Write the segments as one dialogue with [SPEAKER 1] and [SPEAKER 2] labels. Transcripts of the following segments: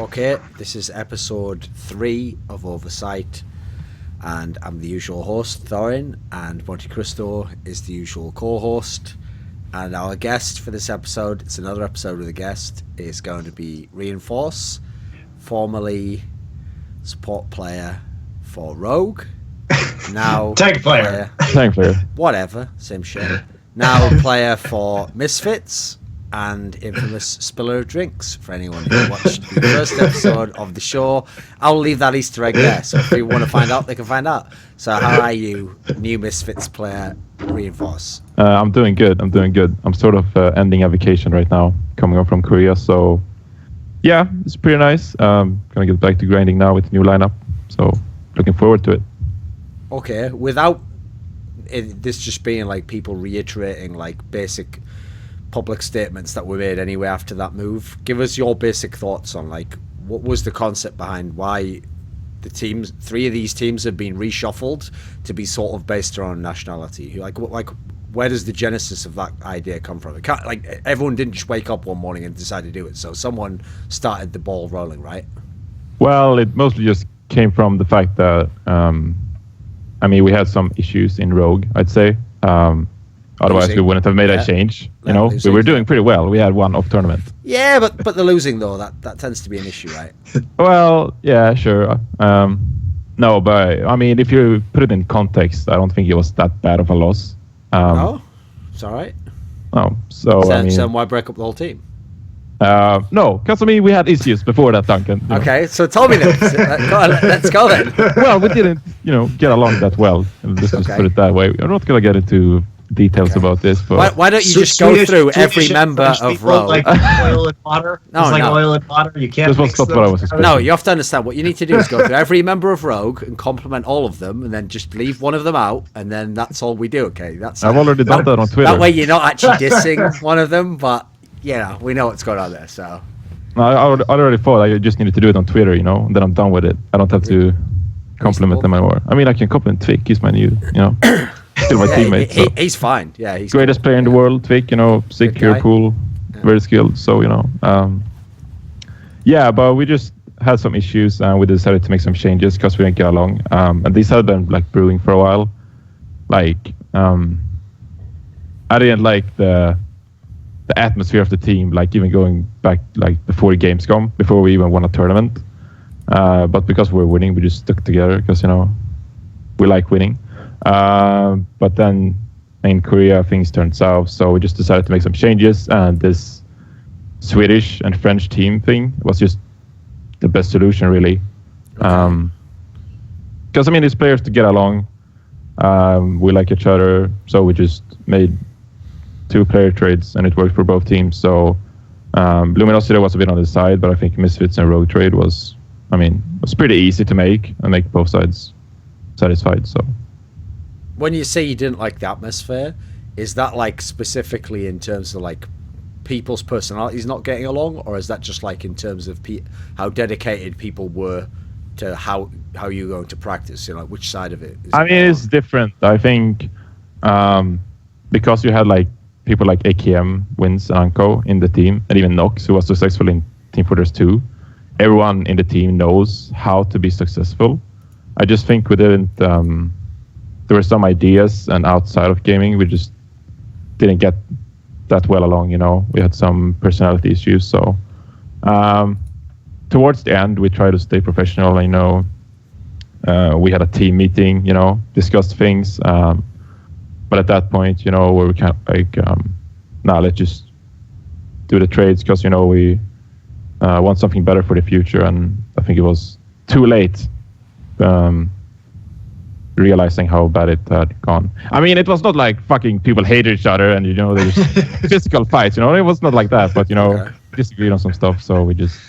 [SPEAKER 1] Okay, this is episode 3 of OverSight, and I'm the usual host, Thorin, and Monte Cristo is the usual co-host. And our guest for this episode, it's another episode with a guest, is going to be Reinforce, formerly support player for Rogue, now
[SPEAKER 2] tank player,
[SPEAKER 1] whatever, same shit. Now player for Misfits and infamous spiller of drinks for anyone who watched the first episode of the show. I'll leave that Easter egg there, so if people want to find out, they can find out. So how are you, new Misfits player, Reinforce?
[SPEAKER 3] I'm doing good. I'm sort of ending a vacation right now, coming up from Korea, so yeah, it's pretty nice. Gonna get back to grinding now with the new lineup, so looking forward to it.
[SPEAKER 1] Okay, without this just being like people reiterating like basic public statements that were made anyway after that move, give us your basic thoughts on like what was the concept behind why the teams, 3 of these teams have been reshuffled to be sort of based around nationality. Like where does the genesis of that idea come from? It can't, like, everyone didn't just wake up one morning and decide to do it, so someone started the ball rolling, right?
[SPEAKER 3] Well, it mostly just came from the fact that we had some issues in Rogue, I'd say. Otherwise, we wouldn't have made a change. You know, we were doing pretty well. We had one off tournament.
[SPEAKER 1] Yeah, but the losing though, that tends to be an issue, right?
[SPEAKER 3] Well, yeah, sure. No, but I mean, if you put it in context, I don't think it was that bad of a loss.
[SPEAKER 1] No, it's all right.
[SPEAKER 3] Oh, so
[SPEAKER 1] so why break up the whole team?
[SPEAKER 3] No, because we had issues before that, Duncan.
[SPEAKER 1] Okay, so tell me then. Let's go then.
[SPEAKER 3] Well, we didn't, get along that well. Let's just put it that way. We're not gonna get into details about this, but
[SPEAKER 1] why don't you just go through every member of Rogue?
[SPEAKER 2] Like oil and water. Oil and water. You can't.
[SPEAKER 3] Mix them.
[SPEAKER 1] No, you have to understand. What you need to do is go through every member of Rogue and compliment all of them, and then just leave one of them out, and then that's all we do. Okay, I've
[SPEAKER 3] already done that on Twitter.
[SPEAKER 1] That way, you're not actually dissing one of them, but we know what's going on there. So
[SPEAKER 3] I already thought I just needed to do it on Twitter, and then I'm done with it. I don't have to compliment them anymore. I mean, I can compliment Twick. He's my new, still my teammate. So.
[SPEAKER 1] He's fine. Yeah, he's
[SPEAKER 3] greatest player in the world. Twick, sick, cool, very skilled. So but we just had some issues, and we decided to make some changes because we didn't get along. And these had been like brewing for a while. Like, I didn't like the atmosphere of the team, like even going back like before Gamescom, before we even won a tournament. But because we were winning, we just stuck together because we like winning. But then in Korea things turned south, so we just decided to make some changes, and this Swedish and French team thing was just the best solution, really. Because these players to get along, we like each other, so we just made 2 player trades, and it worked for both teams. So Luminosity was a bit on the side, but I think Misfits and Rogue trade was pretty easy to make and make both sides satisfied. So
[SPEAKER 1] when you say you didn't like the atmosphere, is that like specifically in terms of like people's personalities not getting along, or is that just like in terms of how dedicated people were to how you're going to practice? Which side of it?
[SPEAKER 3] It's different. I think because you had like people like AKM, Wins, and Anko in the team, and even Nox, who was successful in Team Fortress 2. Everyone in the team knows how to be successful. I just think we didn't. There were some ideas, and outside of gaming, we just didn't get that well along. We had some personality issues. So towards the end, we tried to stay professional. We had a team meeting. Discussed things. But at that point, we were kind of like, let's just do the trades because we want something better for the future. And I think it was too late. Realizing how bad it had gone. It was not like fucking people hated each other and there's physical fights. It was not like that. But disagreed on some stuff, so we just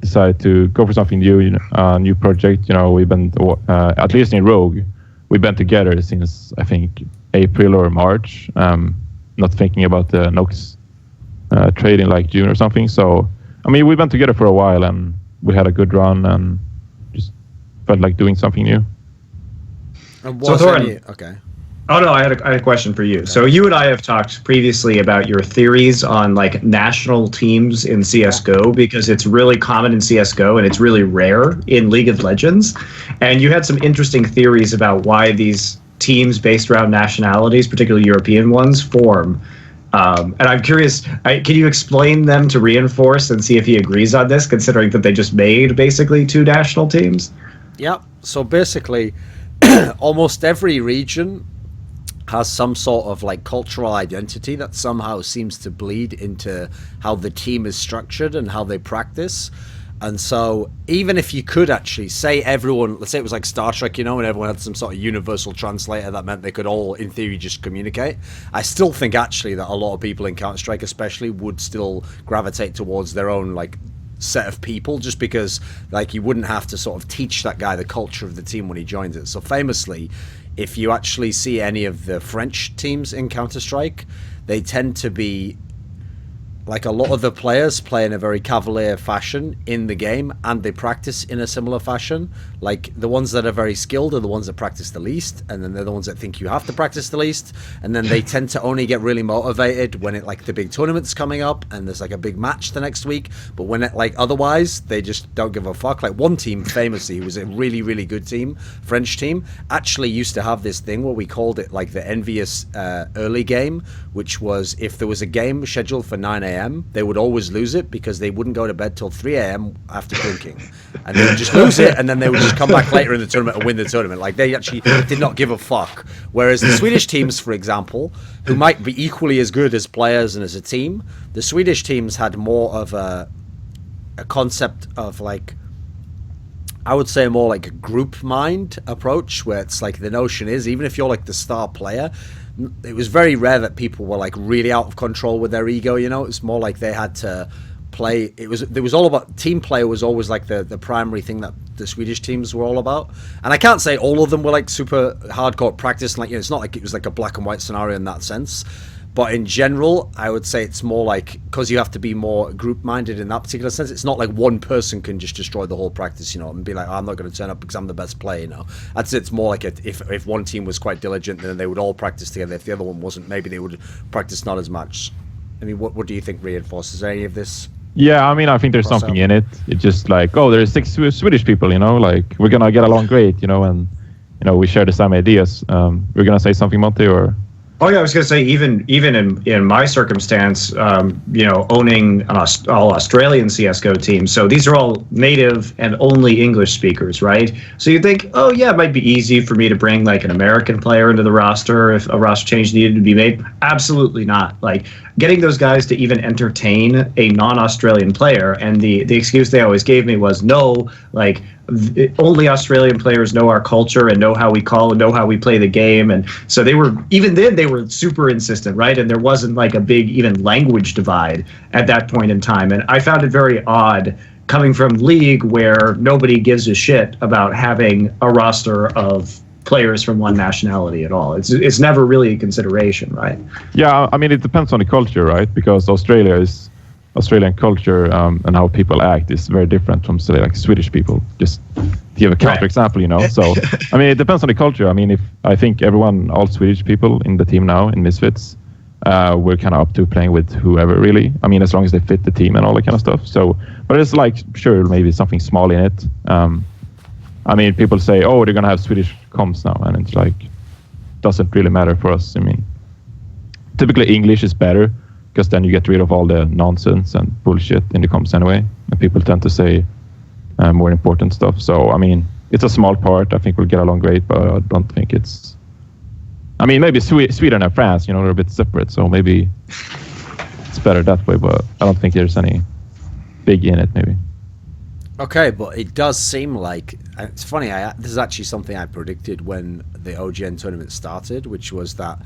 [SPEAKER 3] decided to go for something new. New project. We've been at least in Rogue, we've been together since I think April or March. Not thinking about the Nox trade in like June or something. So we've been together for a while, and we had a good run, and just felt like doing something new.
[SPEAKER 1] And
[SPEAKER 2] so Thorin,
[SPEAKER 1] okay.
[SPEAKER 2] Oh no, I had a question for you. So you and I have talked previously about your theories on like national teams in CS:GO because it's really common in CS:GO and it's really rare in League of Legends. And you had some interesting theories about why these teams based around nationalities, particularly European ones, form. And I'm curious, can you explain them to Reinforce and see if he agrees on this, considering that they just made basically 2 national teams?
[SPEAKER 1] Yeah. So basically, almost every region has some sort of like cultural identity that somehow seems to bleed into how the team is structured and how they practice. And so even if you could actually say everyone, let's say it was like Star Trek, and everyone had some sort of universal translator that meant they could all in theory just communicate, I still think actually that a lot of people in Counter-Strike especially would still gravitate towards their own like set of people, just because like you wouldn't have to sort of teach that guy the culture of the team when he joins it. So famously, if you actually see any of the French teams in Counter-Strike, they tend to be like a lot of the players play in a very cavalier fashion in the game, and they practice in a similar fashion. Like the ones that are very skilled are the ones that practice the least, and then they're the ones that think you have to practice the least, and then they tend to only get really motivated when it like the big tournament's coming up and there's like a big match the next week. But when it like otherwise, they just don't give a fuck. Like one team famously, who was a really, really good team, French team, actually used to have this thing where we called it like the envious early game, which was if there was a game scheduled for 9 a.m., they would always lose it because they wouldn't go to bed till 3 a.m. after drinking, and they would just lose it, and then they would just come back later in the tournament and win the tournament. Like they actually did not give a fuck. Whereas the Swedish teams, for example, who might be equally as good as players and as a team, the Swedish teams had more of a concept of like, I would say more like a group mind approach, where it's like the notion is even if you're like the star player, it was very rare that people were like really out of control with their ego. It was more like they had to play. It was all about team play. Was always like the primary thing that the Swedish teams were all about. And I can't say all of them were like super hardcore practice. Like it's not like it was like a black and white scenario in that sense. But in general, I would say it's more like, because you have to be more group-minded in that particular sense, it's not like one person can just destroy the whole practice, and be like, I'm not going to turn up because I'm the best player, I'd say it's more like if one team was quite diligent, then they would all practice together. If the other one wasn't, maybe they would practice not as much. I mean, what do you think reinforces any of this?
[SPEAKER 3] Yeah, I mean, I think there's something in it. It's just like, there's 6 Swedish people, like we're going to get along great, and, we share the same ideas. We're going to say something, Monte, or...
[SPEAKER 2] Oh yeah, I was going to say even in my circumstance, owning an all Australian CS:GO team. So these are all native and only English speakers, right? So you think, oh yeah, it might be easy for me to bring like an American player into the roster if a roster change needed to be made. Absolutely not. Like getting those guys to even entertain a non-Australian player, and the excuse they always gave me was no, like only Australian players know our culture and know how we call and know how we play the game. And so they were super insistent, right? And there wasn't like a big even language divide at that point in time. And I found it very odd coming from League, where nobody gives a shit about having a roster of players from one nationality at all. It's never really a consideration, right?
[SPEAKER 3] Yeah, I mean, it depends on the culture, right? Because Australian culture and how people act is very different from, say, like Swedish people. Just to give a counter example, So, I mean, it depends on the culture. I mean, I think all Swedish people in the team now in Misfits, we're kind of up to playing with whoever, really. I mean, as long as they fit the team and all that kind of stuff. So, but it's like, sure, maybe something small in it. I mean, people say, they're going to have Swedish comms now. And it's like, doesn't really matter for us. I mean, typically English is better, because then you get rid of all the nonsense and bullshit in the comms anyway. And people tend to say more important stuff. So, I mean, it's a small part. I think we'll get along great, but I don't think it's... I mean, maybe Sweden and France, they're a bit separate. So maybe it's better that way, but I don't think there's any big in it, maybe.
[SPEAKER 1] Okay, but it does seem like... It's funny, this is actually something I predicted when the OGN tournament started, which was that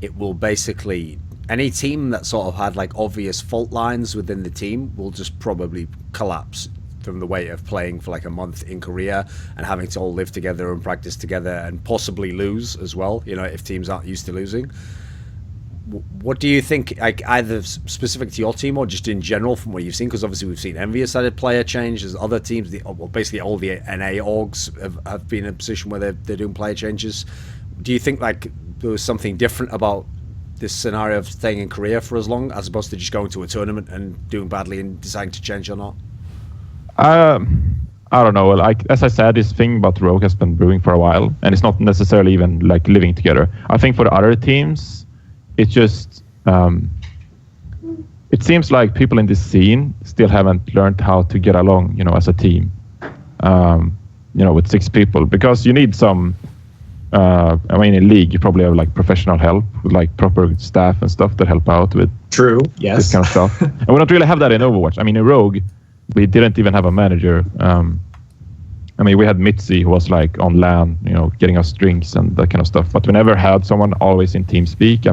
[SPEAKER 1] it will basically... Any team that sort of had like obvious fault lines within the team will just probably collapse from the weight of playing for like a month in Korea and having to all live together and practice together and possibly lose as well, if teams aren't used to losing. What do you think, like either specific to your team or just in general from what you've seen? Because obviously we've seen Envious had a player change. There's other teams, basically all the NA orgs have been in a position where they're doing player changes. Do you think like there was something different about this scenario of staying in Korea for as long, as opposed to just going to a tournament and doing badly and deciding to change or not?
[SPEAKER 3] I don't know. Like as I said, this thing about Rogue has been brewing for a while, and it's not necessarily even like living together. I think for the other teams, it's just it seems like people in this scene still haven't learned how to get along, as a team. With 6 people, because you need some. In league, you probably have like professional help with like proper staff and stuff that help out with
[SPEAKER 2] True. Yes.
[SPEAKER 3] this kind of stuff. And we don't really have that in Overwatch. I mean, in Rogue, we didn't even have a manager. We had Mitzi who was like on LAN, getting us drinks and that kind of stuff. But we never had someone always in TeamSpeak.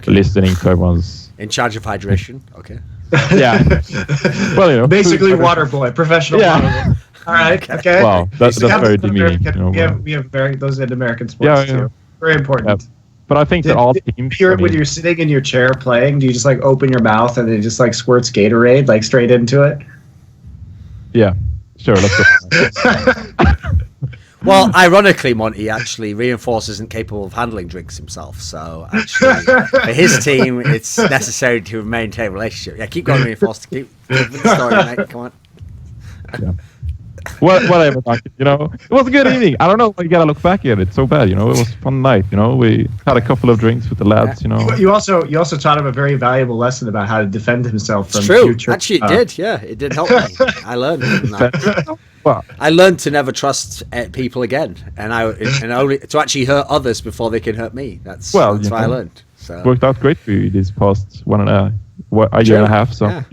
[SPEAKER 3] Listening to everyone's
[SPEAKER 1] in charge of hydration. Okay.
[SPEAKER 3] Yeah. Well,
[SPEAKER 2] basically water boy, professional water boy. All right. Okay.
[SPEAKER 3] Wow, that's very demeaning.
[SPEAKER 2] We have those in American sports too. Very important.
[SPEAKER 3] Yeah. But I think that all teams.
[SPEAKER 2] When you're sitting in your chair playing, do you just like open your mouth and it just like squirts Gatorade like straight into it?
[SPEAKER 3] Yeah. Sure. Let's go.
[SPEAKER 1] Well, ironically, Monty actually Reinforce isn't capable of handling drinks himself. So actually, for his team, it's necessary to maintain a relationship. Yeah, keep going, Reinforce. Keep with the story, mate. Come on.
[SPEAKER 3] Yeah. Whatever. It was a good evening. I don't know. You gotta look back at it. So bad. It was a fun night. We had a couple of drinks with the lads.
[SPEAKER 2] You also taught him a very valuable lesson about how to defend himself from
[SPEAKER 1] true.
[SPEAKER 2] future.
[SPEAKER 1] Actually, it did. Yeah, it did help me. I learned from that.
[SPEAKER 3] Well,
[SPEAKER 1] I learned to never trust people again, and only to actually hurt others before they can hurt me. That's what I learned. So
[SPEAKER 3] worked out great for you this past a year and a half. So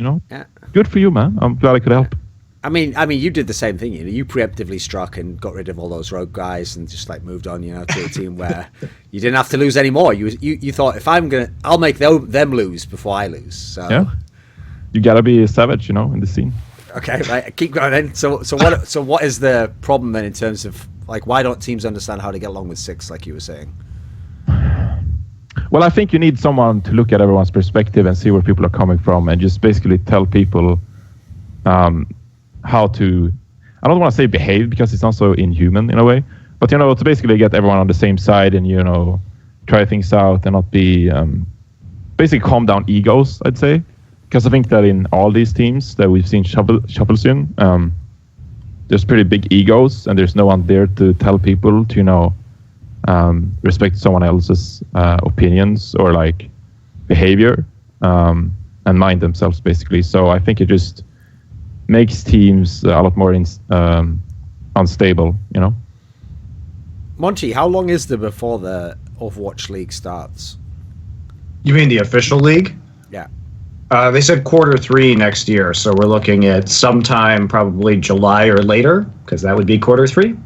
[SPEAKER 3] good for you, man. I'm glad I could help.
[SPEAKER 1] I mean, you did the same thing. You preemptively struck and got rid of all those rogue guys and just like moved on, to a team where you didn't have to lose anymore. You thought I'll make them lose before I lose. So
[SPEAKER 3] yeah, you gotta be a savage, in the scene.
[SPEAKER 1] Okay, right. Keep going then. So what is the problem then in terms of like why don't teams understand how to get along with 6, like you were saying?
[SPEAKER 3] Well, I think you need someone to look at everyone's perspective and see where people are coming from, and just basically tell people how to. I don't want to say behave because it's not so inhuman in a way, but to basically get everyone on the same side and try things out and not be basically calm down egos, I'd say. Because I think that in all these teams that we've seen shuffles in, there's pretty big egos, and there's no one there to tell people to, respect someone else's opinions or like behavior, and mind themselves basically. So I think it just makes teams a lot more unstable.
[SPEAKER 1] Monty, how long is there before the Overwatch League starts?
[SPEAKER 2] You mean the official league?
[SPEAKER 1] Yeah.
[SPEAKER 2] They said Q3 next year, so we're looking at sometime probably July or later, because that would be Q3.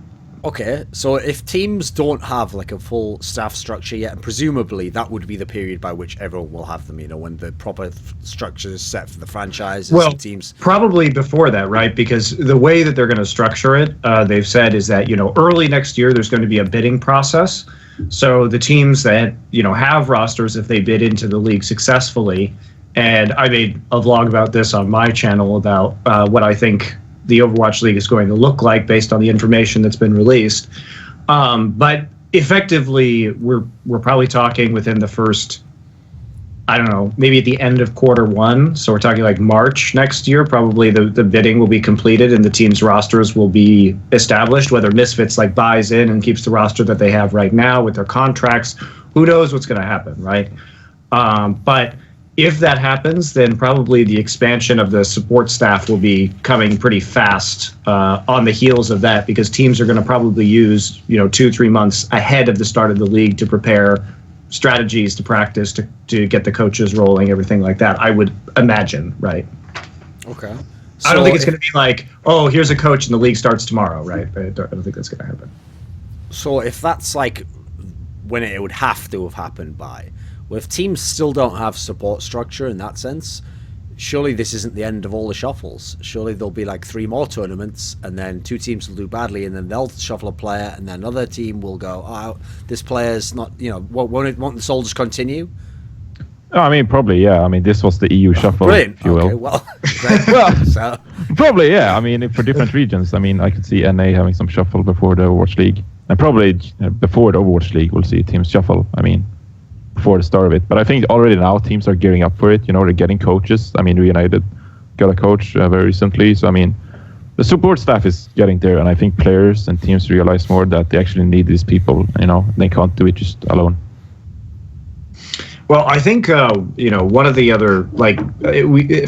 [SPEAKER 1] Okay, so if teams don't have like a full staff structure yet, and presumably that would be the period by which everyone will have them, when the proper structure is set for the franchises and teams.
[SPEAKER 2] Probably before that, right? Because the way that they're going to structure it, they've said is that, early next year there's going to be a bidding process. So the teams that, have rosters, if they bid into the league successfully. And I made a vlog about this on my channel about what I think the Overwatch League is going to look like based on the information that's been released. But effectively, we're probably talking within the first, I don't know, maybe at the end of Q1. So we're talking like March next year. Probably the bidding will be completed and the team's rosters will be established. Whether Misfits like buys in and keeps the roster that they have right now with their contracts, who knows what's going to happen, right? But if that happens, then probably the expansion of the support staff will be coming pretty fast on the heels of that, because teams are going to probably use 2-3 months ahead of the start of the league to prepare strategies, to practice, to get the coaches rolling, everything like that. I would imagine, right?
[SPEAKER 1] Okay.
[SPEAKER 2] I don't think it's going to be like, oh, here's a coach and the league starts tomorrow, right? I don't think that's going to happen.
[SPEAKER 1] So if that's like when it would have to have happened by. Well, if teams still don't have support structure in that sense, surely this isn't the end of all the shuffles. Surely there'll be like 3 more tournaments, and then 2 teams will do badly, and then they'll shuffle a player, and then another team will go, oh, this player's not, won't the soul just continue?
[SPEAKER 3] Oh, probably, yeah. This was the EU shuffle,
[SPEAKER 1] brilliant.
[SPEAKER 3] if you will.
[SPEAKER 1] Okay, well, great. So.
[SPEAKER 3] Probably, yeah. For different regions. I could see NA having some shuffle before the Overwatch League. And probably before the Overwatch League, we'll see teams shuffle. I mean, before the start of it. But I think already now teams are gearing up for it. You know, they're getting coaches. I mean, Reunited got a coach very recently. So, I mean, the support staff is getting there. And I think players and teams realize more that they actually need these people. You know, they can't do it just alone.
[SPEAKER 2] Well, I think, one of the other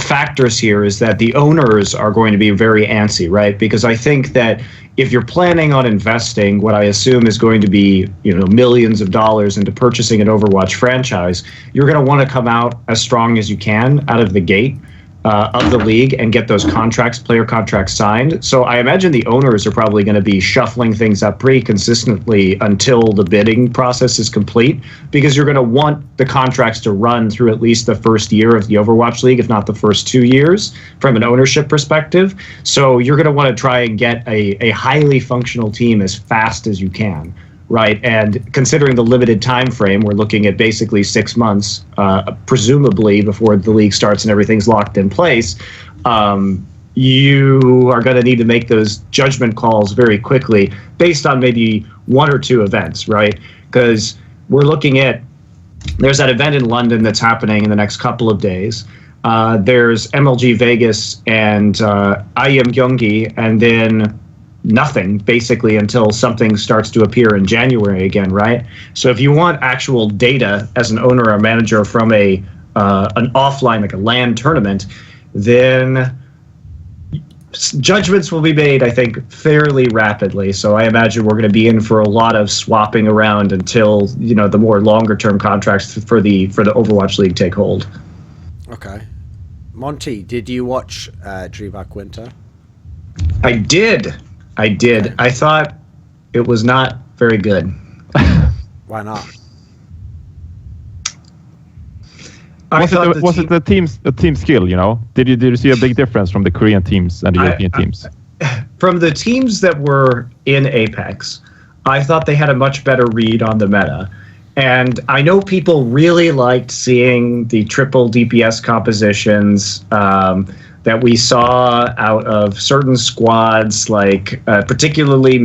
[SPEAKER 2] factors here is that the owners are going to be very antsy, right? Because I think that if you're planning on investing what I assume is going to be, millions of dollars into purchasing an Overwatch franchise, you're going to want to come out as strong as you can out of the gate of the league and get those player contracts signed. So I imagine the owners are probably going to be shuffling things up pretty consistently until the bidding process is complete, because you're going to want the contracts to run through at least the first year of the Overwatch League, if not the first 2 years from an ownership perspective. So you're going to want to try and get a highly functional team as fast as you can. Right, and considering the limited time frame, we're looking at basically 6 months, presumably before the league starts and everything's locked in place. You are going to need to make those judgment calls very quickly based on maybe 1 or 2 events, right? Because we're looking at, there's that event in London that's happening in the next couple of days. There's MLG Vegas and IEM Gyeonggi, and then nothing basically until something starts to appear in January again, right? So if you want actual data as an owner or manager from an offline, like a LAN tournament, then judgments will be made, I think, fairly rapidly. So I imagine we're going to be in for a lot of swapping around until, the more longer term contracts for the Overwatch League take hold.
[SPEAKER 1] Okay. Monty, did you watch DreamHack Winter?
[SPEAKER 2] I did. Okay. I thought it was not very good.
[SPEAKER 1] Why not?
[SPEAKER 3] Was it the team skill? Did you see a big difference from the Korean teams and the European teams?
[SPEAKER 2] From the teams that were in Apex, I thought they had a much better read on the meta. And I know people really liked seeing the triple DPS compositions that we saw out of certain squads, like particularly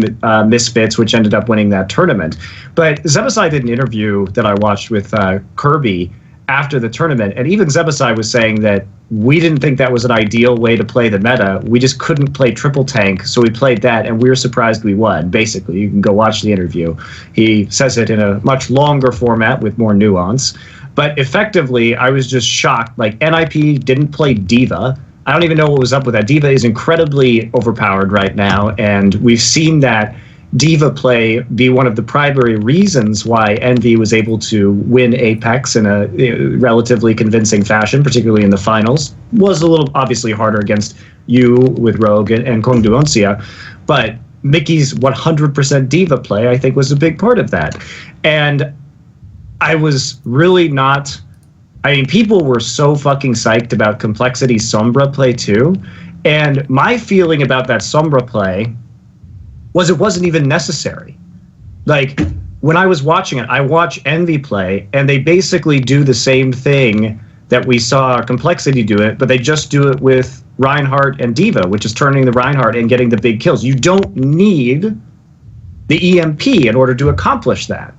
[SPEAKER 2] Misfits, which ended up winning that tournament. But Zebasai did an interview that I watched with Kirby after the tournament, and even Zebasai was saying that we didn't think that was an ideal way to play the meta. We just couldn't play triple tank, so we played that, and we were surprised we won. Basically, you can go watch the interview. He says it in a much longer format with more nuance. But effectively, I was just shocked. Like, NIP didn't play D.Va. I don't even know what was up with that. D.Va is incredibly overpowered right now, and we've seen that D.Va play be one of the primary reasons why Envy was able to win Apex in a relatively convincing fashion, particularly in the finals. Was a little obviously harder against you with Rogue and Kongduonsia, but Mickey's 100% D.Va play, I think, was a big part of that. And I was really not... I mean, people were so fucking psyched about Complexity Sombra play too. And my feeling about that Sombra play was it wasn't even necessary. Like, when I was watching it, I watch Envy play, and they basically do the same thing that we saw Complexity do it, but they just do it with Reinhardt and D.Va, which is turning the Reinhardt and getting the big kills. You don't need the EMP in order to accomplish that.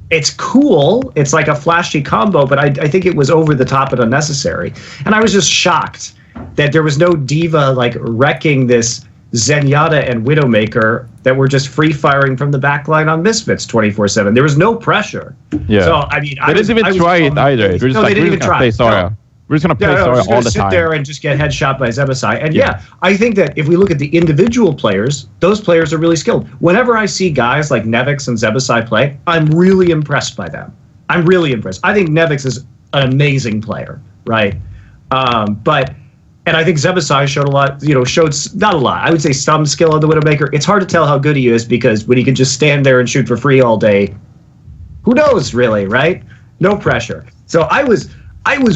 [SPEAKER 2] It's cool. It's like a flashy combo, but I think it was over the top and unnecessary. And I was just shocked that there was no D.Va like wrecking this Zenyatta and Widowmaker that were just free firing from the backline on Misfits 24/7. There was no pressure.
[SPEAKER 3] Yeah.
[SPEAKER 2] So I mean,
[SPEAKER 3] they didn't even try it either. They didn't even try. We're just gonna play Sora all the time.
[SPEAKER 2] Sit there and just get headshot by Zebasai. And yeah, I think that if we look at the individual players, those players are really skilled. Whenever I see guys like Nevix and Zebasai play, I'm really impressed by them. I'm really impressed. I think Nevix is an amazing player, right? And I think Zebasai showed a lot, showed not a lot. I would say some skill on the Widowmaker. It's hard to tell how good he is because when he can just stand there and shoot for free all day, who knows really, right? No pressure. So I was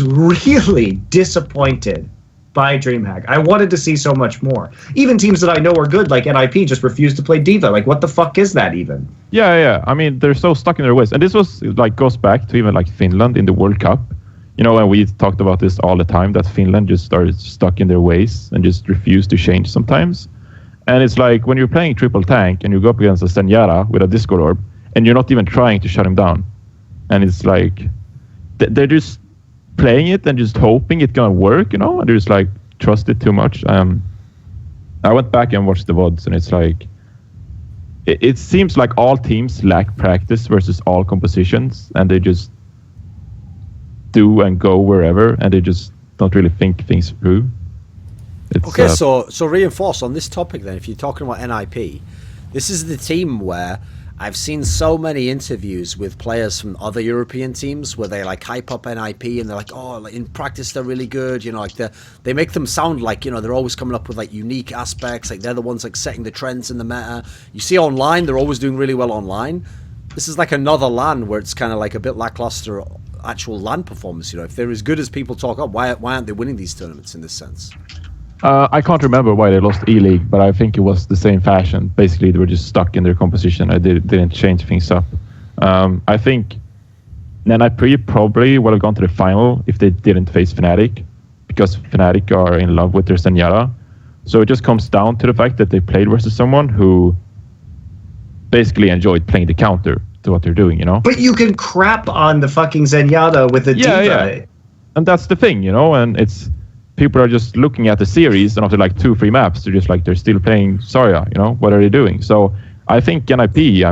[SPEAKER 2] really disappointed by DreamHack. I wanted to see so much more. Even teams that I know are good, like NIP, just refuse to play D.Va. Like, what the fuck is that even?
[SPEAKER 3] Yeah. I mean, they're so stuck in their ways. And this goes back to even like Finland in the World Cup. And we talked about this all the time, that Finland just started stuck in their ways and just refused to change sometimes. And it's like when you're playing triple tank and you go up against a Zenyatta with a Discord Orb, and you're not even trying to shut him down. And it's like they're just playing it and just hoping it's gonna work, and they're just like trust it too much. I went back and watched the VODs, and it's like it seems like all teams lack practice versus all compositions, and they just do and go wherever, and they just don't really think things through.
[SPEAKER 1] Okay, so reinforce on this topic then. If you're talking about NIP, this is the team where I've seen so many interviews with players from other European teams where they like hype up NIP and they're like, oh, like in practice they're really good, like they make them sound like, they're always coming up with like unique aspects, like they're the ones like setting the trends in the meta. You see online, they're always doing really well online. This is like another LAN where it's kind of like a bit lackluster actual LAN performance. If they're as good as people talk up, why aren't they winning these tournaments in this sense?
[SPEAKER 3] I can't remember why they lost E-League, but I think it was the same fashion. Basically, they were just stuck in their composition. I didn't change things up. I think NIP probably would have gone to the final if they didn't face Fnatic, because Fnatic are in love with their Zenyatta. So it just comes down to the fact that they played versus someone who basically enjoyed playing the counter to what they're doing,
[SPEAKER 2] But you can crap on the fucking Zenyatta with a Diva.
[SPEAKER 3] Yeah. And that's the thing, and it's... People are just looking at the series, and after like 2-3 maps, they're still playing Zarya, what are they doing? So I think NIP,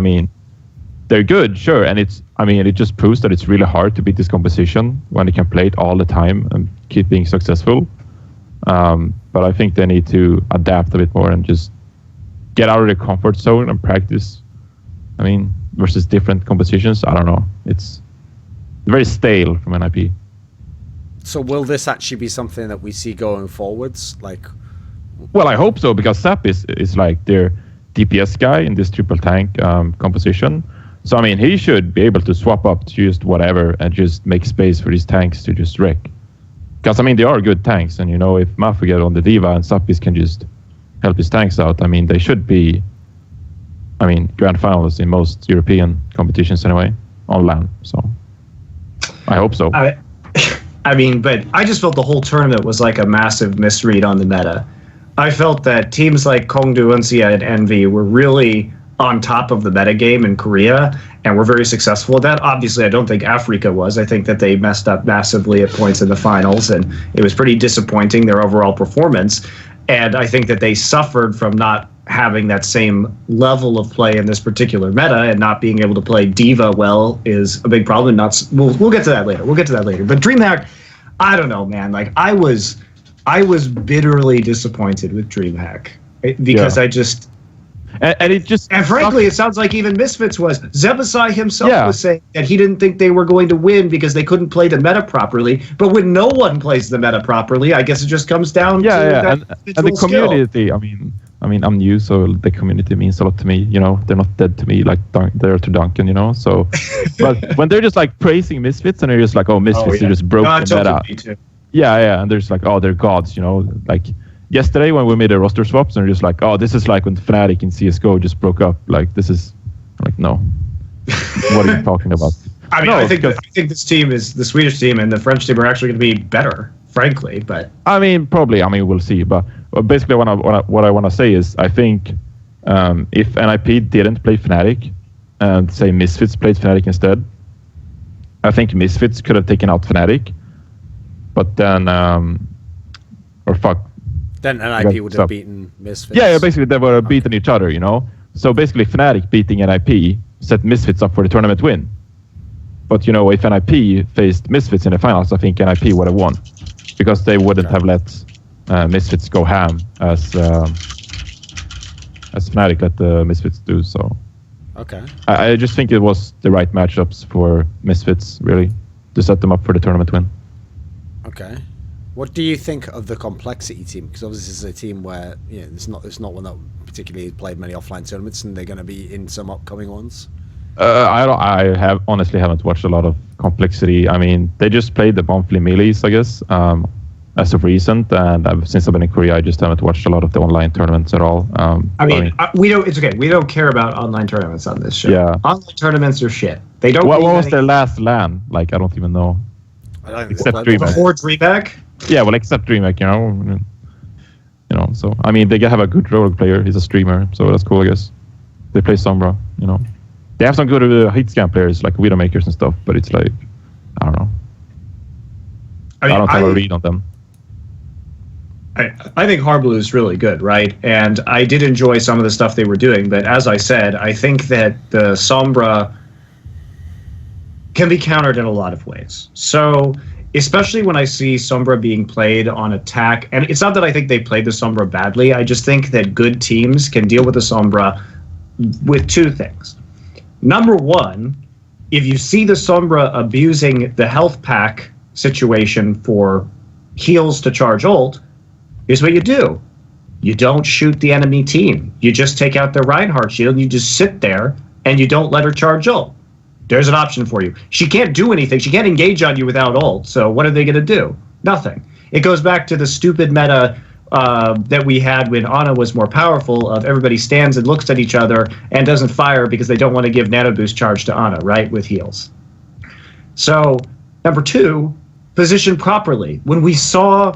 [SPEAKER 3] they're good, sure, and it just proves that it's really hard to beat this composition when they can play it all the time and keep being successful. But I think they need to adapt a bit more and just get out of their comfort zone and practice, versus different compositions. I don't know. It's very stale from NIP.
[SPEAKER 1] So will this actually be something that we see going forwards?
[SPEAKER 3] Well, I hope so, because Sap is like their DPS guy in this triple tank composition. So, he should be able to swap up to just whatever and just make space for these tanks to just wreck. Because, they are good tanks. And, if Mafu get on the Diva and Sapis can just help his tanks out, they should be, grand finals in most European competitions anyway, on LAN. So, I hope so.
[SPEAKER 2] But I just felt the whole tournament was like a massive misread on the meta. I felt that teams like Kongdu, Uncia, and Envy were really on top of the meta game in Korea and were very successful at that. Obviously, I don't think Africa was. I think that they messed up massively at points in the finals, and it was pretty disappointing, their overall performance. And I think that they suffered from not having that same level of play in this particular meta, and not being able to play Diva well is a big problem. We'll get to that later. But DreamHack, I don't know, man. I was bitterly disappointed with DreamHack because I just and frankly, it sounds like even Misfits was. Zebasai himself was saying that he didn't think they were going to win because they couldn't play the meta properly. But when no one plays the meta properly, I guess it just comes down to that
[SPEAKER 3] and the community.
[SPEAKER 2] Skill.
[SPEAKER 3] I'm new, so the community means a lot to me. They're not dead to me like they're to Duncan. So, but when they're just like praising Misfits and they're just like, oh, Misfits, they just broke the meta. Yeah, and there's like, oh, they're gods. Like yesterday when we made a roster swaps, and they're just like, oh, this is like when Fnatic and CS:GO just broke up. Like this is, like, no. What are you talking about?
[SPEAKER 2] I think this team is the Swedish team and the French team are actually going to be better, frankly. But
[SPEAKER 3] probably. We'll see. But basically, what I want to say is, I think if NIP didn't play Fnatic and say Misfits played Fnatic instead, I think Misfits could have taken out Fnatic. But then,
[SPEAKER 1] then NIP would have beaten Misfits.
[SPEAKER 3] Yeah, basically they would have beaten each other. So basically, Fnatic beating NIP set Misfits up for the tournament win. But if NIP faced Misfits in the finals, I think NIP would have won, because they wouldn't have let Misfits go ham as Fnatic let the Misfits do. So I just think it was the right matchups for Misfits, really, to set them up for the tournament win.
[SPEAKER 1] Okay. What do you think of the Complexity team? Because obviously this is a team where it's not one that particularly played many offline tournaments, and they're going to be in some upcoming ones.
[SPEAKER 3] I honestly haven't watched a lot of Complexity. They just played the monthly melees, I guess, as of recent, and since I've been in Korea, I just haven't watched a lot of the online tournaments at all.
[SPEAKER 2] We don't. It's okay. We don't care about online tournaments on this show.
[SPEAKER 3] Yeah,
[SPEAKER 2] online tournaments are shit. They don't.
[SPEAKER 3] What was their last LAN? Like, I don't even know.
[SPEAKER 1] I don't
[SPEAKER 3] except DreamHack.
[SPEAKER 2] Before DreamHack.
[SPEAKER 3] Yeah, well, except DreamHack, you know. So I mean, they have a good role player. He's a streamer, so that's cool, I guess. They play Sombra, you know. They have some good hit scan players like Widowmakers and stuff, but it's like, I don't know. I don't have a read on them.
[SPEAKER 2] I think Harblue is really good, right? And I did enjoy some of the stuff they were doing, but as I said, I think that the Sombra can be countered in a lot of ways. So, especially when I see Sombra being played on attack, and it's not that I think they played the Sombra badly, I just think that good teams can deal with the Sombra with two things. Number one, if you see the Sombra abusing the health pack situation for heals to charge ult, here's what you do. You don't shoot the enemy team. You just take out their Reinhardt shield and you just sit there and you don't let her charge ult. There's an option for you. She can't do anything. She can't engage on you without ult. So what are they going to do? Nothing. It goes back to the stupid meta that we had when Ana was more powerful, of everybody stands and looks at each other and doesn't fire because they don't want to give nano boost charge to Ana, right, with heals. So, number two, position properly. When we saw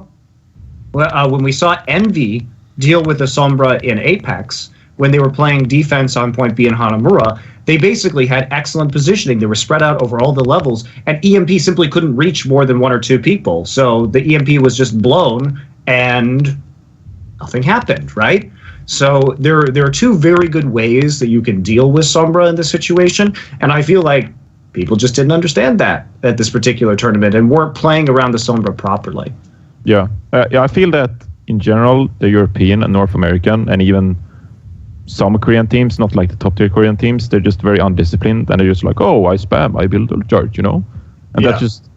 [SPEAKER 2] Envy deal with the Sombra in Apex, when they were playing defense on point B in Hanamura, they basically had excellent positioning. They were spread out over all the levels, and EMP simply couldn't reach more than one or two people. So the EMP was just blown, and nothing happened, right? So there are two very good ways that you can deal with Sombra in this situation, and I feel like people just didn't understand that at this particular tournament and weren't playing around the Sombra properly.
[SPEAKER 3] Yeah, I feel that in general, the European and North American, and even some Korean teams, not like the top tier Korean teams, they're just very undisciplined, and they're just like, oh, I spam, I build a charge, you know? And that's just,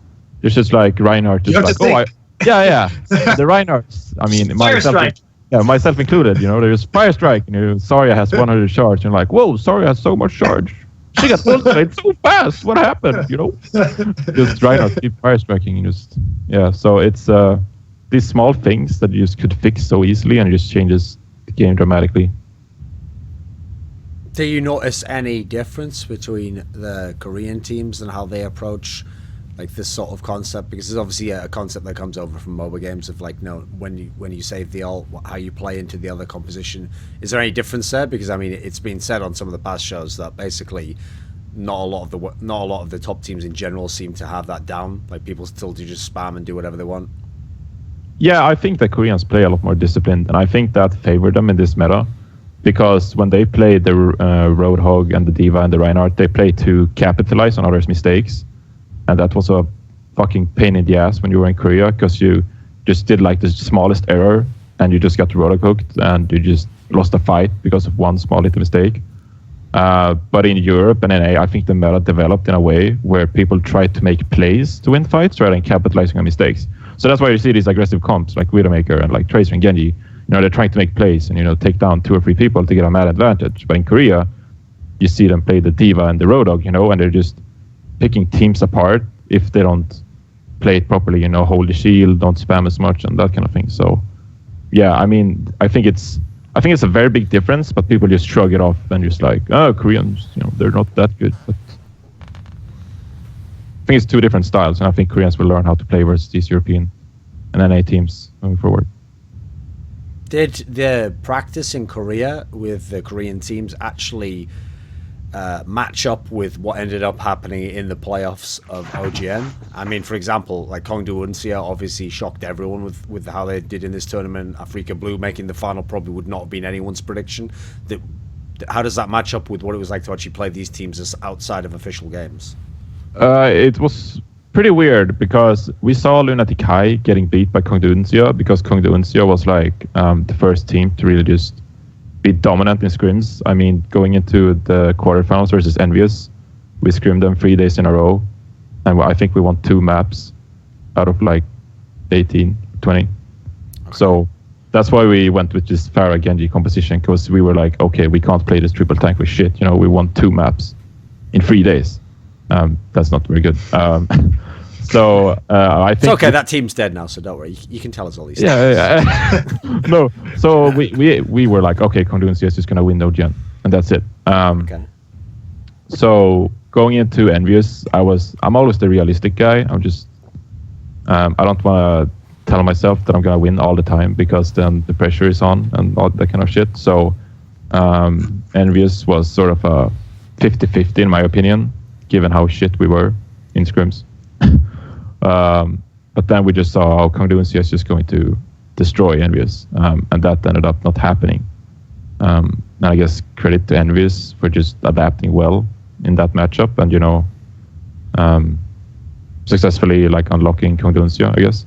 [SPEAKER 3] it's just like Reinhardt, just like, the Reinhardts, I mean, myself included, you know, there's Fire Strike, you know, Zarya has 100 charge, and you're like, whoa, Zarya has so much charge. She got ultimate so fast, what happened, you know? Just Reinhardt keep Fire Striking, so it's these small things that you just could fix so easily, and it just changes the game dramatically.
[SPEAKER 1] Do you notice any difference between the Korean teams and how they approach like this sort of concept? Because it's obviously a concept that comes over from MOBA games of like, no, when you save the ult, how you play into the other composition. Is there any difference there? Because I mean, it's been said on some of the past shows that basically not a lot of the top teams in general seem to have that down. Like people still do just spam and do whatever they want.
[SPEAKER 3] Yeah, I think the Koreans play a lot more disciplined, and I think that favored them in this meta. Because when they play the Roadhog and the D.Va and the Reinhardt, they play to capitalize on others' mistakes. And that was a fucking pain in the ass when you were in Korea, because you just did like the smallest error and you just got Roadhog hooked and you just lost a fight because of one small little mistake. But in Europe and NA, I think the meta developed in a way where people try to make plays to win fights rather than capitalizing on mistakes. So that's why you see these aggressive comps like Widowmaker and like Tracer and Genji. You know, they're trying to make plays and, you know, take down 2 or 3 people to get a mad advantage. But in Korea, you see them play the D.Va and the Roadhog, you know, and they're just picking teams apart if they don't play it properly, you know, hold the shield, don't spam as much and that kind of thing. So, yeah, I mean, I think it's a very big difference, but people just shrug it off and just like, oh, Koreans, you know, they're not that good. But I think it's 2 different styles, and I think Koreans will learn how to play versus these European and NA teams moving forward.
[SPEAKER 1] Did the practice in Korea with the Korean teams actually match up with what ended up happening in the playoffs of OGN? I mean, for example, like Kongdu Uncia obviously shocked everyone with how they did in this tournament. Africa Blue making the final probably would not have been anyone's prediction. How does that match up with what it was like to actually play these teams as outside of official games?
[SPEAKER 3] It was pretty weird because we saw Lunatic High getting beat by Kongdu Uncia because Kongdu Uncia was like the first team to really just be dominant in scrims. I mean, going into the quarterfinals versus Envious, we scrimmed them 3 days in a row, and I think we won 2 maps out of like 18, 20. Okay. So that's why we went with this Pharah Genji composition, because we were like, okay, we can't play this triple tank with shit. You know, we won 2 maps in 3 days. That's not very good. So I think
[SPEAKER 1] it's okay. That team's dead now, so don't worry. You can tell us all these things.
[SPEAKER 3] Yeah. No. So we were like, okay, Kongdu Uncia is just gonna win no gen, and that's it.
[SPEAKER 1] Okay.
[SPEAKER 3] So going into Envious, I'm always the realistic guy. I'm just I don't want to tell myself that I'm gonna win all the time because then the pressure is on and all that kind of shit. So Envious was sort of a 50-50 in my opinion, given how shit we were in scrims. But then we just saw how Congruency is just going to destroy Envious, and that ended up not happening. And I guess credit to Envious for just adapting well in that matchup and, successfully like unlocking Congruencia, I guess.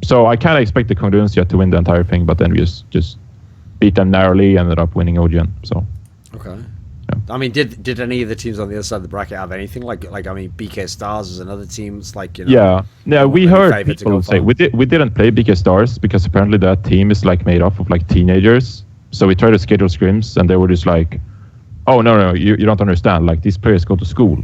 [SPEAKER 3] So I kind of expected Congruencia to win the entire thing, but Envious just beat them narrowly, ended up winning OGN. So
[SPEAKER 1] okay.
[SPEAKER 3] Yeah.
[SPEAKER 1] I mean, did any of the teams on the other side of the bracket have anything like I mean, BK Stars is another team. It's like,
[SPEAKER 3] Yeah, we heard people say we didn't play BK Stars because apparently that team is like made up of like teenagers. So we tried to schedule scrims and they were just like, oh no, you don't understand. Like these players go to school.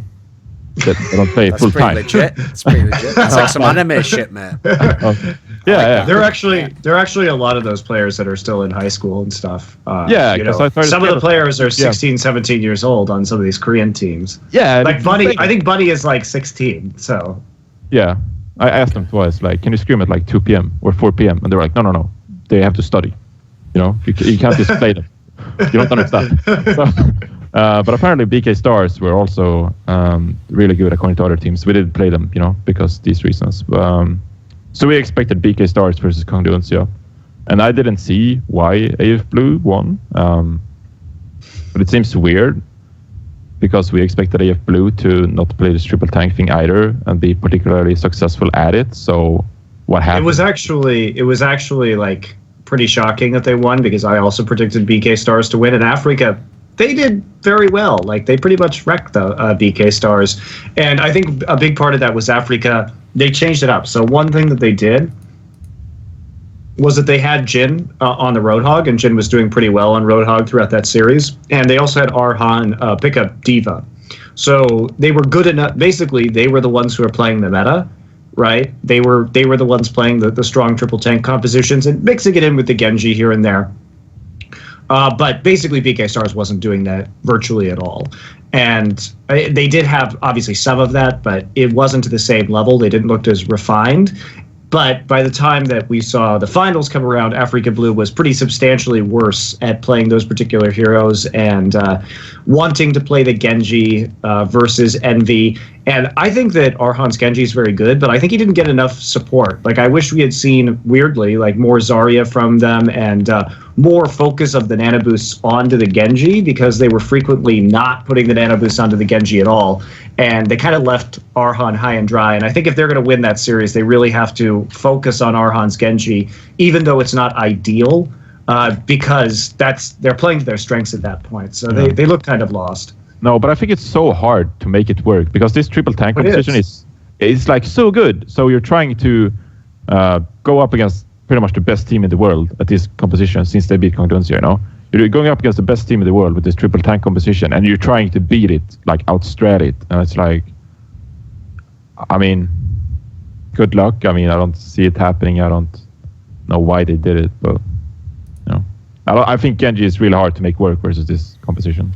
[SPEAKER 3] They don't play full time.
[SPEAKER 1] It's pretty legit. It's like some anime shit, man.
[SPEAKER 3] Okay. Yeah.
[SPEAKER 2] There are actually a lot of those players that are still in high school and stuff. Some of the players are 16, 17 years old on some of these Korean teams.
[SPEAKER 3] Yeah,
[SPEAKER 2] like Bunny. I think Bunny is like 16. So
[SPEAKER 3] yeah, I asked them twice, like, can you scrim at like 2 p.m. or 4 p.m. and they're like, no, they have to study. You can't just play them. You don't understand. So, but apparently BK Stars were also really good according to other teams. We didn't play them, because these reasons. So we expected BK Stars versus Congruencia. And I didn't see why AF Blue won. But it seems weird because we expected AF Blue to not play this triple tank thing either and be particularly successful at it. So what happened?
[SPEAKER 2] It was actually like pretty shocking that they won because I also predicted BK Stars to win in Africa. They did very well. Like they pretty much wrecked the BK Stars. And I think a big part of that was Africa. They changed it up. So one thing that they did was that they had Jin on the Roadhog, and Jin was doing pretty well on Roadhog throughout that series. And they also had Arhan pick up Diva. So they were good enough. Basically, they were the ones who were playing the meta, right? They were the ones playing the strong triple tank compositions and mixing it in with the Genji here and there. But basically, BK Stars wasn't doing that virtually at all. And they did have, obviously, some of that, but it wasn't to the same level. They didn't look as refined. But by the time that we saw the finals come around, Africa Blue was pretty substantially worse at playing those particular heroes and wanting to play the Genji versus Envy. And I think that Arhan's Genji is very good, but I think he didn't get enough support. Like, I wish we had seen, weirdly, like more Zarya from them and more focus of the nano boosts onto the Genji, because they were frequently not putting the nano boosts onto the Genji at all. And they kind of left Arhan high and dry. And I think if they're going to win that series, they really have to focus on Arhan's Genji, even though it's not ideal, because they're playing to their strengths at that point. So they look kind of lost.
[SPEAKER 3] No, but I think it's so hard to make it work because this triple tank competition is like so good. So you're trying to go up against pretty much the best team in the world at this composition since they beat Congruencia, You're going up against the best team in the world with this triple tank composition and you're trying to beat it, like outstrat it. And it's like, I mean, good luck. I mean, I don't see it happening. I don't know why they did it, but I think Genji is really hard to make work versus this composition.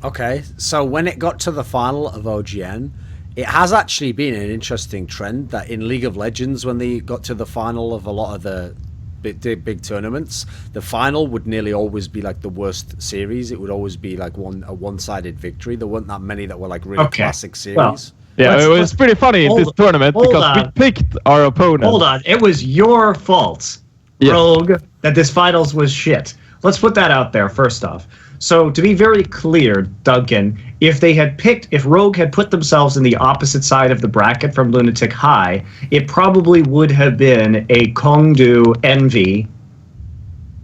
[SPEAKER 1] Okay, so when it got to the final of OGN, it has actually been an interesting trend that in League of Legends, when they got to the final of a lot of the big tournaments, the final would nearly always be like the worst series. It would always be like a one-sided victory. There weren't that many that were like really classic series.
[SPEAKER 2] Well,
[SPEAKER 3] yeah, it was pretty funny in this tournament because we picked our opponent.
[SPEAKER 2] Hold on, it was your fault, Rogue, that this finals was shit. Let's put that out there first off. So to be very clear, Duncan, if Rogue had put themselves in the opposite side of the bracket from Lunatic High, it probably would have been a Kongdu Envy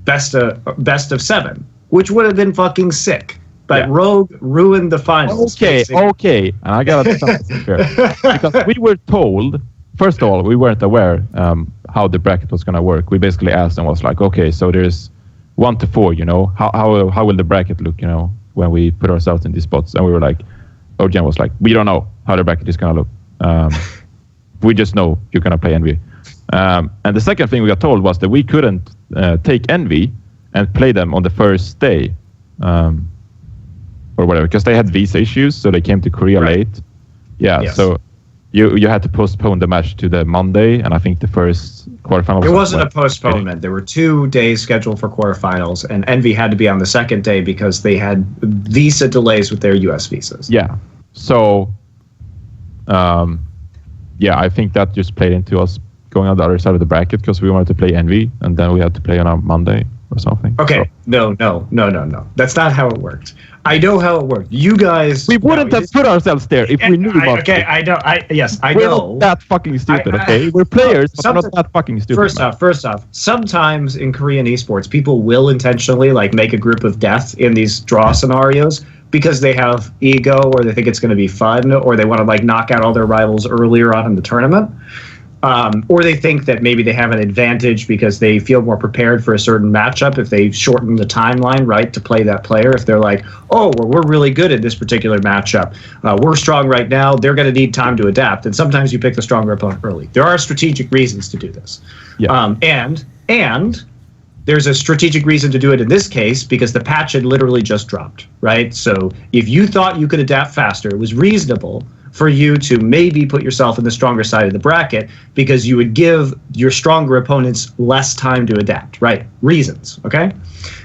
[SPEAKER 2] best of 7, which would have been fucking sick. But Rogue ruined the finals.
[SPEAKER 3] Okay. And I gotta say something here. Because we were told, first of all, we weren't aware how the bracket was gonna work. We basically asked and was like, okay, so there's 1 to 4, how will the bracket look, when we put ourselves in these spots? And we were like, OGN was like, we don't know how the bracket is going to look. We just know you're going to play Envy. And the second thing we got told was that we couldn't take Envy and play them on the first day or whatever, because they had visa issues, so they came to Korea late. Yeah, yes. So you had to postpone the match to the Monday, and I think the first quarterfinal.
[SPEAKER 2] It wasn't a postponement. There were 2 days scheduled for quarterfinals, and Envy had to be on the second day because they had visa delays with their U.S. visas.
[SPEAKER 3] Yeah. So, I think that just played into us going on the other side of the bracket because we wanted to play Envy, and then we had to play on a Monday or something.
[SPEAKER 2] Okay.
[SPEAKER 3] So.
[SPEAKER 2] No. That's not how it worked. I know how it worked. You guys...
[SPEAKER 3] We wouldn't have put ourselves there if we knew about it.
[SPEAKER 2] I know. I
[SPEAKER 3] We're
[SPEAKER 2] know.
[SPEAKER 3] not that fucking stupid, okay? We're players, but we're not that fucking stupid.
[SPEAKER 2] First off, sometimes in Korean esports, people will intentionally make a group of death in these draw scenarios because they have ego or they think it's going to be fun or they want to knock out all their rivals earlier on in the tournament. Or they think that maybe they have an advantage because they feel more prepared for a certain matchup if they shorten the timeline, right, to play that player. If they're like, oh, well, we're really good at this particular matchup. We're strong right now. They're going to need time to adapt. And sometimes you pick the stronger opponent early. There are strategic reasons to do this.
[SPEAKER 3] Yeah.
[SPEAKER 2] And there's a strategic reason to do it in this case because the patch had literally just dropped, right? So if you thought you could adapt faster, it was reasonable for you to maybe put yourself in the stronger side of the bracket because you would give your stronger opponents less time to adapt, right? Reasons, okay?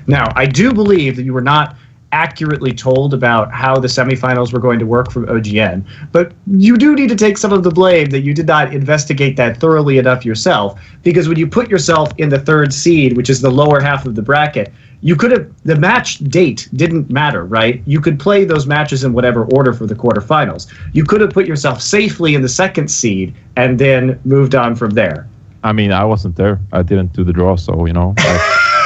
[SPEAKER 2] Now, I do believe that you were not accurately told about how the semifinals were going to work from OGN, but you do need to take some of the blame that you did not investigate that thoroughly enough yourself because when you put yourself in the 3rd seed, which is the lower half of the bracket, you could have, the match date didn't matter, right? You could play those matches in whatever order for the quarterfinals. You could have put yourself safely in the 2nd seed and then moved on from there.
[SPEAKER 3] I mean, I wasn't there. I didn't do the draw, so,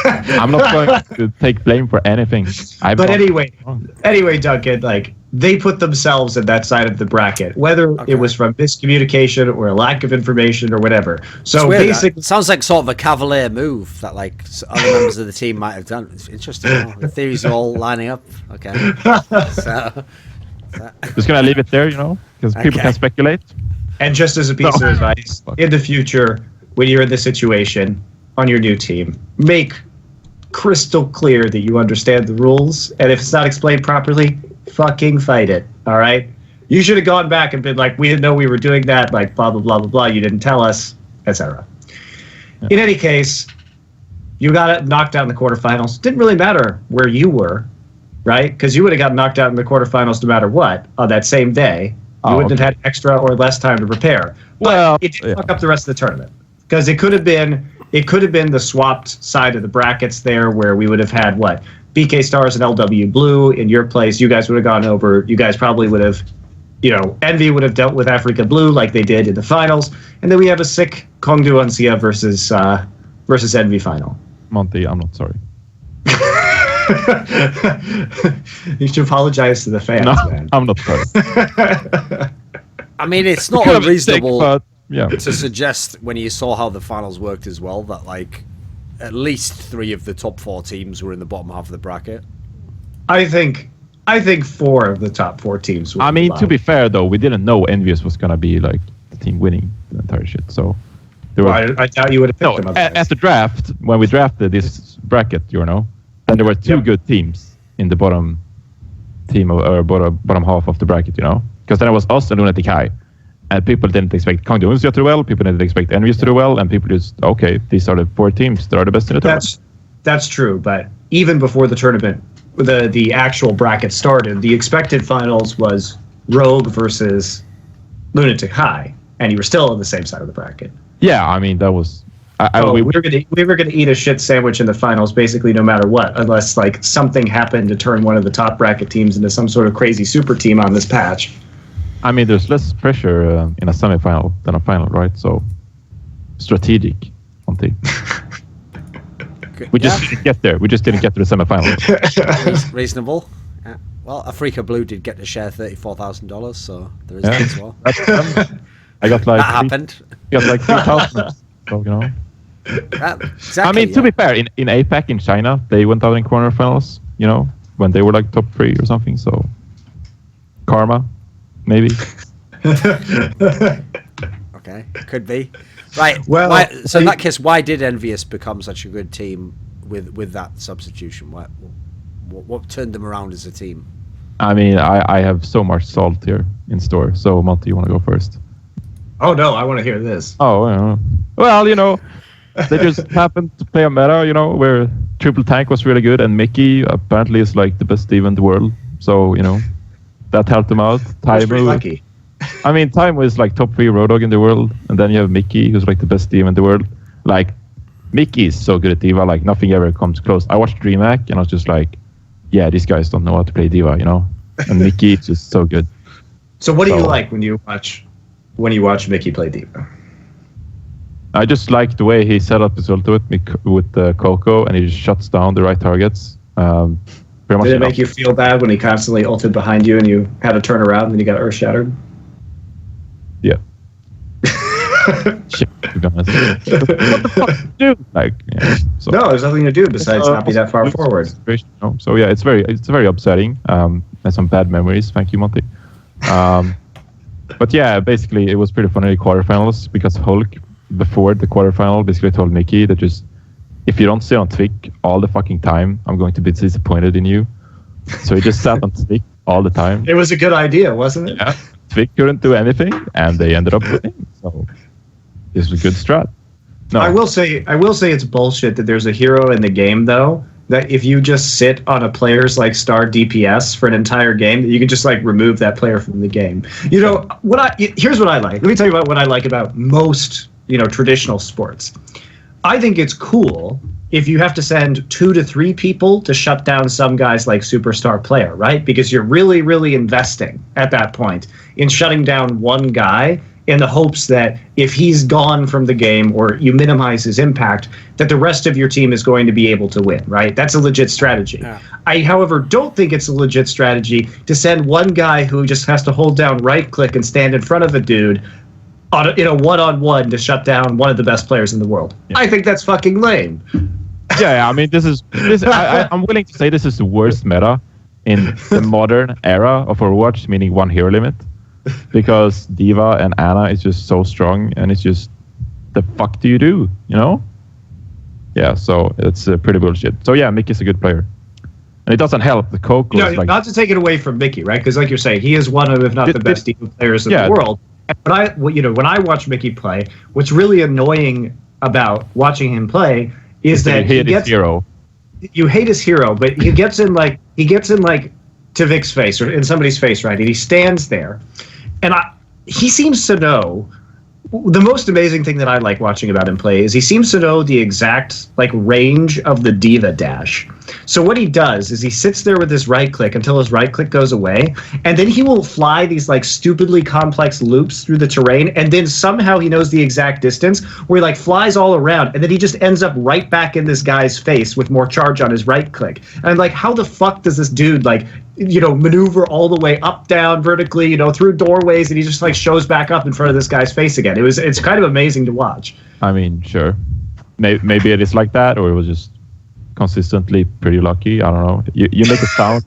[SPEAKER 3] I'm not going to take blame for anything. Anyway, Duncan, they put themselves in that side of the bracket, whether it was from miscommunication or a lack of information or whatever. So basically,
[SPEAKER 1] it sounds like sort of a cavalier move that other members of the team might have done. It's interesting. The theories are all lining up. Okay.
[SPEAKER 3] Just gonna leave it there, because people can speculate.
[SPEAKER 2] And just as a piece of advice, in the future, when you're in this situation on your new team, make crystal clear that you understand the rules, and if it's not explained properly, fucking fight it. All right, you should have gone back and been like, we didn't know we were doing that, blah blah blah blah blah, you didn't tell us, etc. In any case, you got knocked out in the quarterfinals. Didn't really matter where you were, right? Because you would have got knocked out in the quarterfinals no matter what on that same day. You wouldn't have had extra or less time to prepare. But it didn't fuck up the rest of the tournament because it could have been the swapped side of the brackets there where we would have had BK Stars and LW Blue in your place. You guys would have gone over. You guys probably would have, Envy would have dealt with Africa Blue like they did in the finals, and then we have a sick Kongdu Uncia versus Envy final.
[SPEAKER 3] Monte, I'm not sorry.
[SPEAKER 2] You should apologize to the fans, man.
[SPEAKER 3] I'm not sorry.
[SPEAKER 1] I mean, it's not unreasonable
[SPEAKER 3] to
[SPEAKER 1] suggest when you saw how the finals worked as well that at least 3 of the top 4 teams were in the bottom half of the bracket.
[SPEAKER 2] I think 4 of the top 4 teams were.
[SPEAKER 3] I mean, to be fair though, we didn't know Envious was gonna be the team winning the entire shit. So
[SPEAKER 2] I doubt you would have picked them.
[SPEAKER 3] At the draft, when we drafted this bracket, then there were 2 good teams in the bottom team or bottom half of the bracket, because then it was us and Lunatic High. And people didn't expect Kongdu Uncia to do well, people didn't expect Envious to do well, and people just, these are the 4 teams that are the best in the tournament.
[SPEAKER 2] That's true, but even before the tournament, the actual bracket started, the expected finals was Rogue versus Lunatic High, and you were still on the same side of the bracket.
[SPEAKER 3] Yeah, I mean, that was...
[SPEAKER 2] we were gonna eat a shit sandwich in the finals basically no matter what, unless something happened to turn one of the top bracket teams into some sort of crazy super team on this patch.
[SPEAKER 3] I mean, there's less pressure in a semifinal than a final, right? So, strategic, Monty. We just didn't get there. We just didn't get to the semifinal.
[SPEAKER 1] Reasonable. Yeah. Well, Africa Blue did get to share $34,000, so there is that as well.
[SPEAKER 3] I got
[SPEAKER 1] that happened.
[SPEAKER 3] I got 3,000. So,
[SPEAKER 1] exactly,
[SPEAKER 3] I mean, to be fair, in APAC in China, they went out in quarterfinals, when they were top 3 or something. So, karma. Maybe.
[SPEAKER 1] Okay, could be. Right.
[SPEAKER 2] Well,
[SPEAKER 1] so in that case, why did Envious become such a good team with that substitution? What turned them around as a team?
[SPEAKER 3] I mean, I have so much salt here in store. So, Monty, you want to go first?
[SPEAKER 2] Oh no, I want to hear this.
[SPEAKER 3] Oh, well, they just happened to play a meta, where Triple Tank was really good, and Mickey apparently is like the best diva in the world. So, that helped them out.
[SPEAKER 2] That's pretty lucky.
[SPEAKER 3] I mean, Time is like top 3 Road Dogg in the world, and then you have Mickey, who's like the best diva in the world. Like, Mickey is so good at diva, like nothing ever comes close. I watched DreamHack, and I was just like, yeah, these guys don't know how to play diva, And Mickey is just so good.
[SPEAKER 2] So what do you like when you watch Mickey play diva?
[SPEAKER 3] I just like the way he set up his ultimate with Coco, and he just shuts down the right targets. Pretty much.
[SPEAKER 2] Did it make you feel bad when he constantly ulted behind you and you had to turn around and then you got earth shattered?
[SPEAKER 3] Yeah. Shit, to be honest. What the fuck do?
[SPEAKER 2] No, there's nothing to do besides not be that far forward.
[SPEAKER 3] So yeah, it's very upsetting. And some bad memories. Thank you, Monty. But yeah, basically it was pretty funny in the quarterfinals because Hulk before the quarterfinal basically told Mickey that just if you don't sit on Twick all the fucking time, I'm going to be disappointed in you. So he just sat on Twick all the time.
[SPEAKER 2] It was a good idea, wasn't it?
[SPEAKER 3] Yeah. Twick couldn't do anything, and they ended up winning. So this was a good strat. No,
[SPEAKER 2] I will say it's bullshit that there's a hero in the game though that if you just sit on a player's like star DPS for an entire game, that you can just like remove that player from the game. Here's what I like. Let me tell you about what I like about most traditional sports. I think it's cool if you have to send 2 to 3 people to shut down some guy's like superstar player, right? Because you're really, really investing at that point in shutting down one guy in the hopes that if he's gone from the game or you minimize his impact, that the rest of your team is going to be able to win, right? That's a legit strategy. Yeah. I, however, don't think it's a legit strategy to send one guy who just has to hold down right-click and stand in front of a dude in a one-on-one to shut down one of the best players in the world. Yeah. I think that's fucking lame.
[SPEAKER 3] Yeah, I mean, I'm willing to say this is the worst meta in the modern era of Overwatch, meaning one hero limit, because Diva and Ana is just so strong, and it's just, the fuck do you do, Yeah, so it's pretty bullshit. So yeah, Mickey's a good player. And it doesn't help. The Coco is like...
[SPEAKER 2] Not to take it away from Mickey, right? Because like you're saying, he is one of, if not the best Diva players in the world. But when I watch Mickey play, what's really annoying about watching him play is that
[SPEAKER 3] you hate his hero.
[SPEAKER 2] You hate his hero, but he gets in like to Vic's face or in somebody's face, right? And he stands there, and he seems to know. The most amazing thing that I like watching about him play is he seems to know the exact like range of the Diva dash. So what he does is he sits there with his right click until his right click goes away, and then he will fly these like stupidly complex loops through the terrain, and then somehow he knows the exact distance where he like flies all around, and then he just ends up right back in this guy's face with more charge on his right click. And I'm like, how the fuck does this dude like maneuver all the way up, down, vertically, through doorways, and he just like shows back up in front of this guy's face again. It's kind of amazing to watch.
[SPEAKER 3] I mean, sure. Maybe it is like that, or it was just consistently pretty lucky. I don't know. You make it sound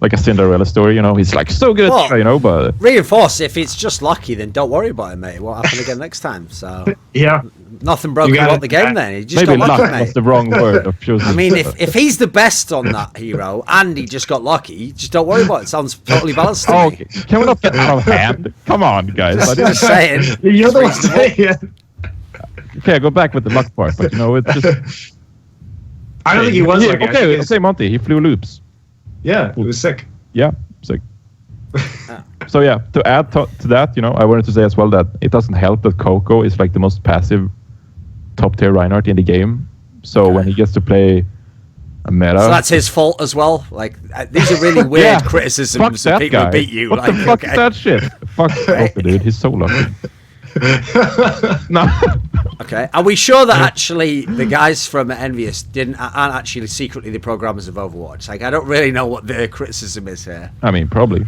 [SPEAKER 3] like a Cinderella story, he's like so good, but
[SPEAKER 1] reinforce, if it's just lucky, then don't worry about it, mate. It won't happen again next time. So
[SPEAKER 2] yeah,
[SPEAKER 1] nothing broken about the game then. He just
[SPEAKER 3] maybe
[SPEAKER 1] got lucky,
[SPEAKER 3] luck
[SPEAKER 1] mate.
[SPEAKER 3] was the wrong word of choosing.
[SPEAKER 1] I mean, if he's the best on that hero and he just got lucky, just don't worry about it. Sounds totally balanced to me.
[SPEAKER 3] Okay, can we not get out of hand? Come on, guys.
[SPEAKER 1] Just saying.
[SPEAKER 2] You're the one saying.
[SPEAKER 3] Okay, go back with the luck part, but it's just.
[SPEAKER 2] I don't think he was lucky.
[SPEAKER 3] Okay, Monty, he flew loops.
[SPEAKER 2] Yeah, it was sick.
[SPEAKER 3] Yeah, sick. So yeah, to add to that, I wanted to say as well that it doesn't help that Coco is like the most passive top tier Reinhardt in the game. So when he gets to play a meta,
[SPEAKER 1] so that's his fault as well. Like these are really weird criticisms of people who beat you.
[SPEAKER 3] What the fuck is that shit? Fuck Coco, dude. He's so lucky. No.
[SPEAKER 1] Okay, are we sure that actually the guys from Envious aren't actually secretly the programmers of Overwatch? Like, I don't really know what their criticism is here.
[SPEAKER 3] I mean, probably.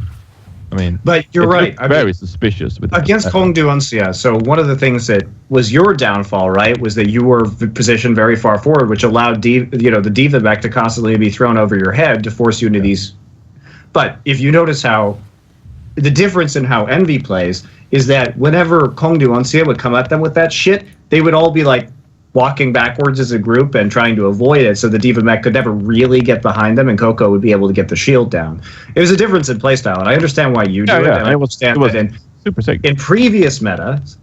[SPEAKER 2] But you're right.
[SPEAKER 3] Very suspicious with
[SPEAKER 2] against Kongdu Uncia. So one of the things that was your downfall, right, was that you were positioned very far forward, which allowed the Diva back to constantly be thrown over your head to force you into these. But if you notice how the difference in how Envy plays is that whenever Kongdu Uncia would come at them with that shit, they would all be like walking backwards as a group and trying to avoid it, so the Diva mech could never really get behind them, and Coco would be able to get the shield down. It was a difference in playstyle, and I understand why you do it. And I understand that
[SPEAKER 3] super sick.
[SPEAKER 2] In previous metas,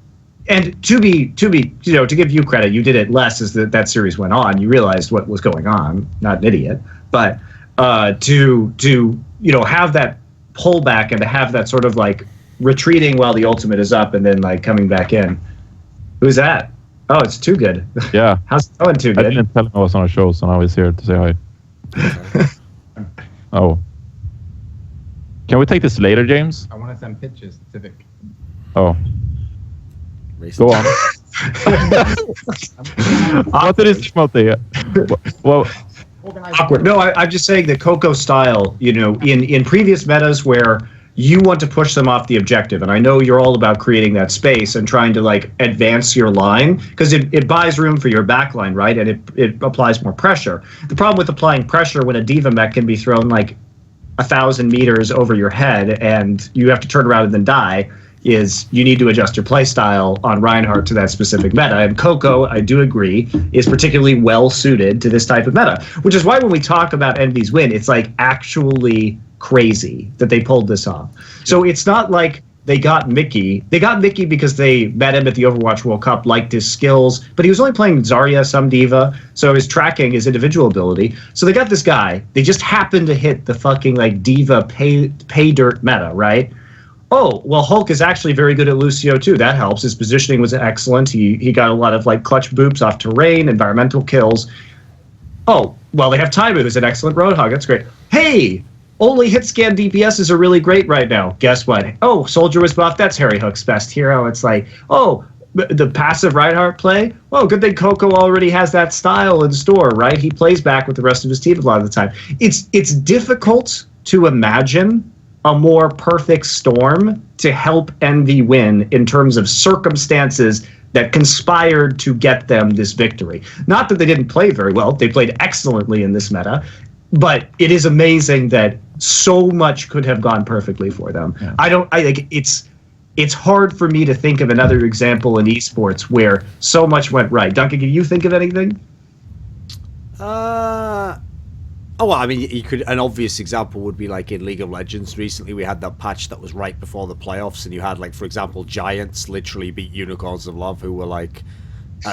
[SPEAKER 2] And to give you credit, you did it less as that series went on. You realized what was going on. Not an idiot, but to have that pullback and to have that sort of like retreating while the ultimate is up and then like coming back in. Who's that? Oh, it's Too Good.
[SPEAKER 3] Yeah.
[SPEAKER 2] How's it going, Too Good?
[SPEAKER 3] I didn't tell him I was on a show, so now he's here to say hi. Oh. Can we take this later, James?
[SPEAKER 4] I want to send pictures to Vic.
[SPEAKER 3] Oh. Go on. What did it Monte? Well,
[SPEAKER 2] awkward. No, I'm just saying the Coco style, in previous metas where you want to push them off the objective, and I know you're all about creating that space and trying to like advance your line because it buys room for your back line, right? And it applies more pressure. The problem with applying pressure when a diva mech can be thrown like 1,000 meters over your head and you have to turn around and then die is you need to adjust your play style on Reinhardt to that specific meta. And Coco, I do agree, is particularly well suited to this type of meta, which is why when we talk about Envy's win, it's like actually crazy that they pulled this off. So it's not like they got Mickey. They got Mickey because they met him at the Overwatch World Cup, liked his skills, but he was only playing Zarya, some diva, so his tracking, his individual ability. So they got this guy. They just happened to hit the fucking like diva pay dirt meta, right? Oh, well, Hulk is actually very good at Lucio, too. That helps. His positioning was excellent. He got a lot of like clutch boops off terrain, environmental kills. Oh, well, they have Taimu, who's an excellent Roadhog. That's great. Hey, only hit scan DPSs are really great right now. Guess what? Oh, Soldier was buffed. That's Harry Hook's best hero. It's like, oh, the passive Reinhardt play. Oh, good thing Coco already has that style in store, right? He plays back with the rest of his team a lot of the time. It's difficult to imagine a more perfect storm to help Envy win in terms of circumstances that conspired to get them this victory. Not that they didn't play very well. They played excellently in this meta, but it is amazing that so much could have gone perfectly for them. Yeah. It's hard for me to think of another example in esports where so much went right. Duncan, can you think of anything?
[SPEAKER 1] Oh, well, I mean, an obvious example would be like in League of Legends. Recently, we had that patch that was right before the playoffs, and you had, like, for example, Giants literally beat Unicorns of Love, who were like